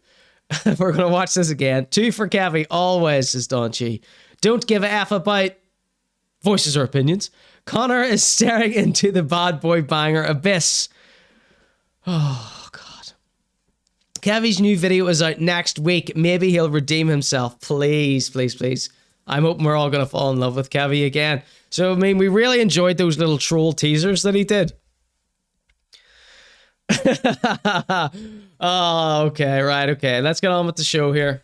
We're going to watch this again. 2 for Kevi, always, says Don Chi. Don't give a F about voices or opinions. Conor is staring into the bad boy banger abyss. Oh, God. Kevi's new video is out next week. Maybe he'll redeem himself. Please, please, please. I'm hoping we're all going to fall in love with Kevi again. So, I mean, we really enjoyed those little troll teasers that he did. Oh, okay, right, okay. Let's get on with the show here.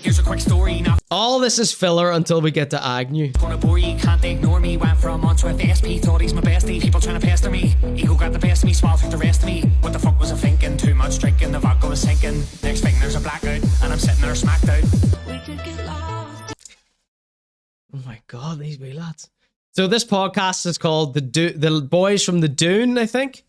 Here's a quick story now. All this is filler until we get to Agnew. Gonna bore you, can't ignore me. Went for a month with SP, thought he's my bestie. People trying to pester me. Ego got the best of me, swallowed the rest of me. What the fuck was I thinking? Too much drinking, the vodka was sinking. Next thing there's a blackout, and I'm sitting there smacked out. Oh my God, these wee lads. So this podcast is called the Boys from the Dune, I think.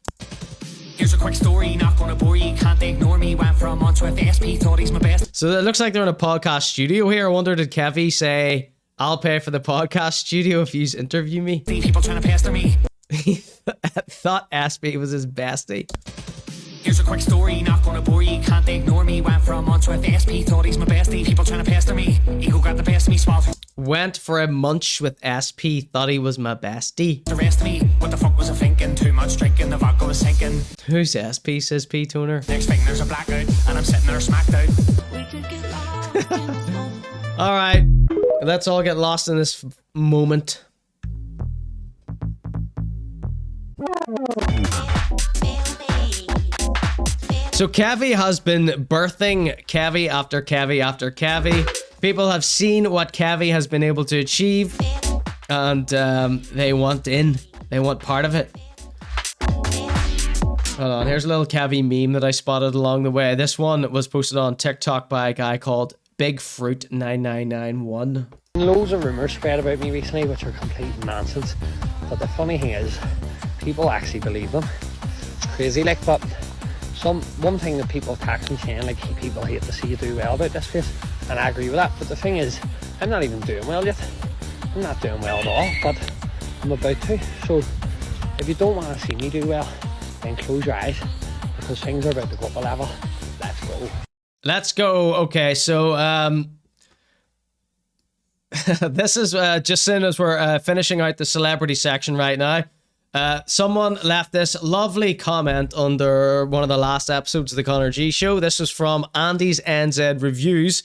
Here's a quick story, not gonna bore you, can't ignore me. Went for a month with SP, thought he's my best. So it looks like they're in a podcast studio here. I wonder, did Kevi say, I'll pay for the podcast studio if you interview me? People trying to pester me. He thought SP was his bestie. Here's a quick story, not gonna bore you, can't ignore me. Went for a month with SP, thought he's my bestie. People trying to pester me. Ego got the best of me, swallowed. Went for a munch with SP, thought he was my bestie. The rest of me, what the fuck was I thinking? Too much drinking, the vodka was sinking. Who's SP, says P Toner? Next thing there's a blackout, and I'm sitting there smacked out. Alright, let's all get lost in this moment. So Kevi has been birthing Kevi after Kevi after Kevi. People have seen what Kevi has been able to achieve, and they want in. They want part of it. Hold on, here's a little Kevi meme that I spotted along the way. This one was posted on TikTok by a guy called Big Fruit 9991. Loads of rumours spread about me recently, which are complete nonsense. But the funny thing is, people actually believe them. It's crazy, like, but one thing that people text me saying, like, people hate to see you do well about this place, and I agree with that. But the thing is, I'm not even doing well yet. I'm not doing well at all, but I'm about to. So if you don't want to see me do well, then close your eyes, because things are about to go up a level. Let's go. Let's go. Okay, so this is just soon as we're finishing out the celebrity section right now. Someone left this lovely comment under one of the last episodes of the Conor G Show. This is from Andy's NZ Reviews.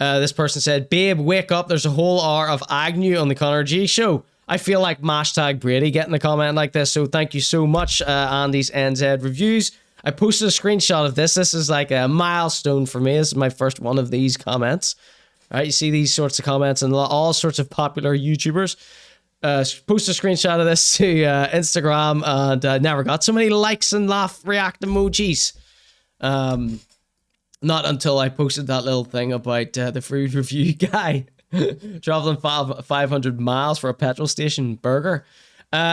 This person said, "Babe, wake up. There's a whole hour of Agnew on the Conor G Show." I feel like # Brady getting a comment like this, so thank you so much, Andy's NZ Reviews. I posted a screenshot of this. This is like a milestone for me. This is my first one of these comments. All right, you see these sorts of comments and all sorts of popular YouTubers. Post a screenshot of this to Instagram, and never got so many likes and laugh react emojis. Not until I posted that little thing about the food review guy traveling 500 miles for a petrol station burger.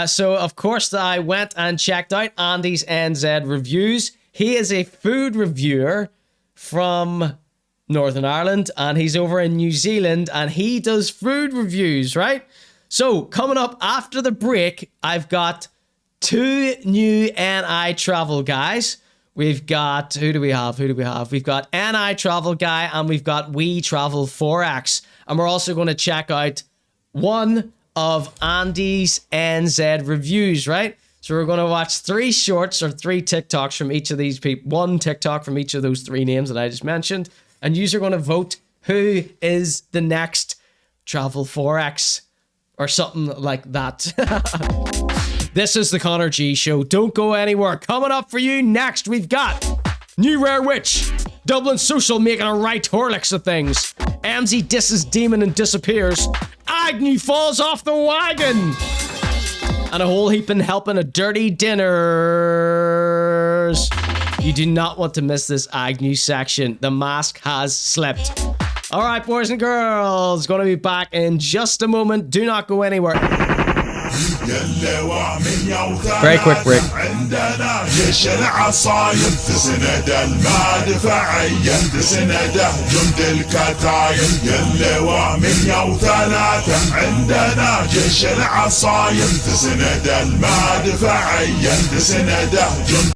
So of course I went and checked out Andy's NZ Reviews. He is a food reviewer from Northern Ireland, and he's over in New Zealand, and he does food reviews, right? So coming up after the break, I've got 2 new NI Travel guys. We've got, who do we have? We've got NI Travel guy, and we've got We Travel Forex. And we're also going to check out one of Andy's NZ Reviews, right? So we're going to watch 3 shorts or 3 TikToks from each of these people. 1 TikTok from each of those 3 names that I just mentioned. And you are going to vote who is the next Travel Forex or something like that. This is the Conor G Show. Don't go anywhere. Coming up for you next, we've got New Rare Witch, Dublin Social making a right Horlicks of things, Emmzy disses Demon and disappears, Agnew falls off the wagon, and a whole heaping helping of dirty dinners. You do not want to miss this Agnew section. The mask has slipped. All right, boys and girls, going to be back in just a moment. Do not go anywhere. Very quick break. عندنا جيش العصايب تسند المدفعية تسند جند الكتايب اللواء 103 عندنا جيش العصايب تسند المدفعية تسند جند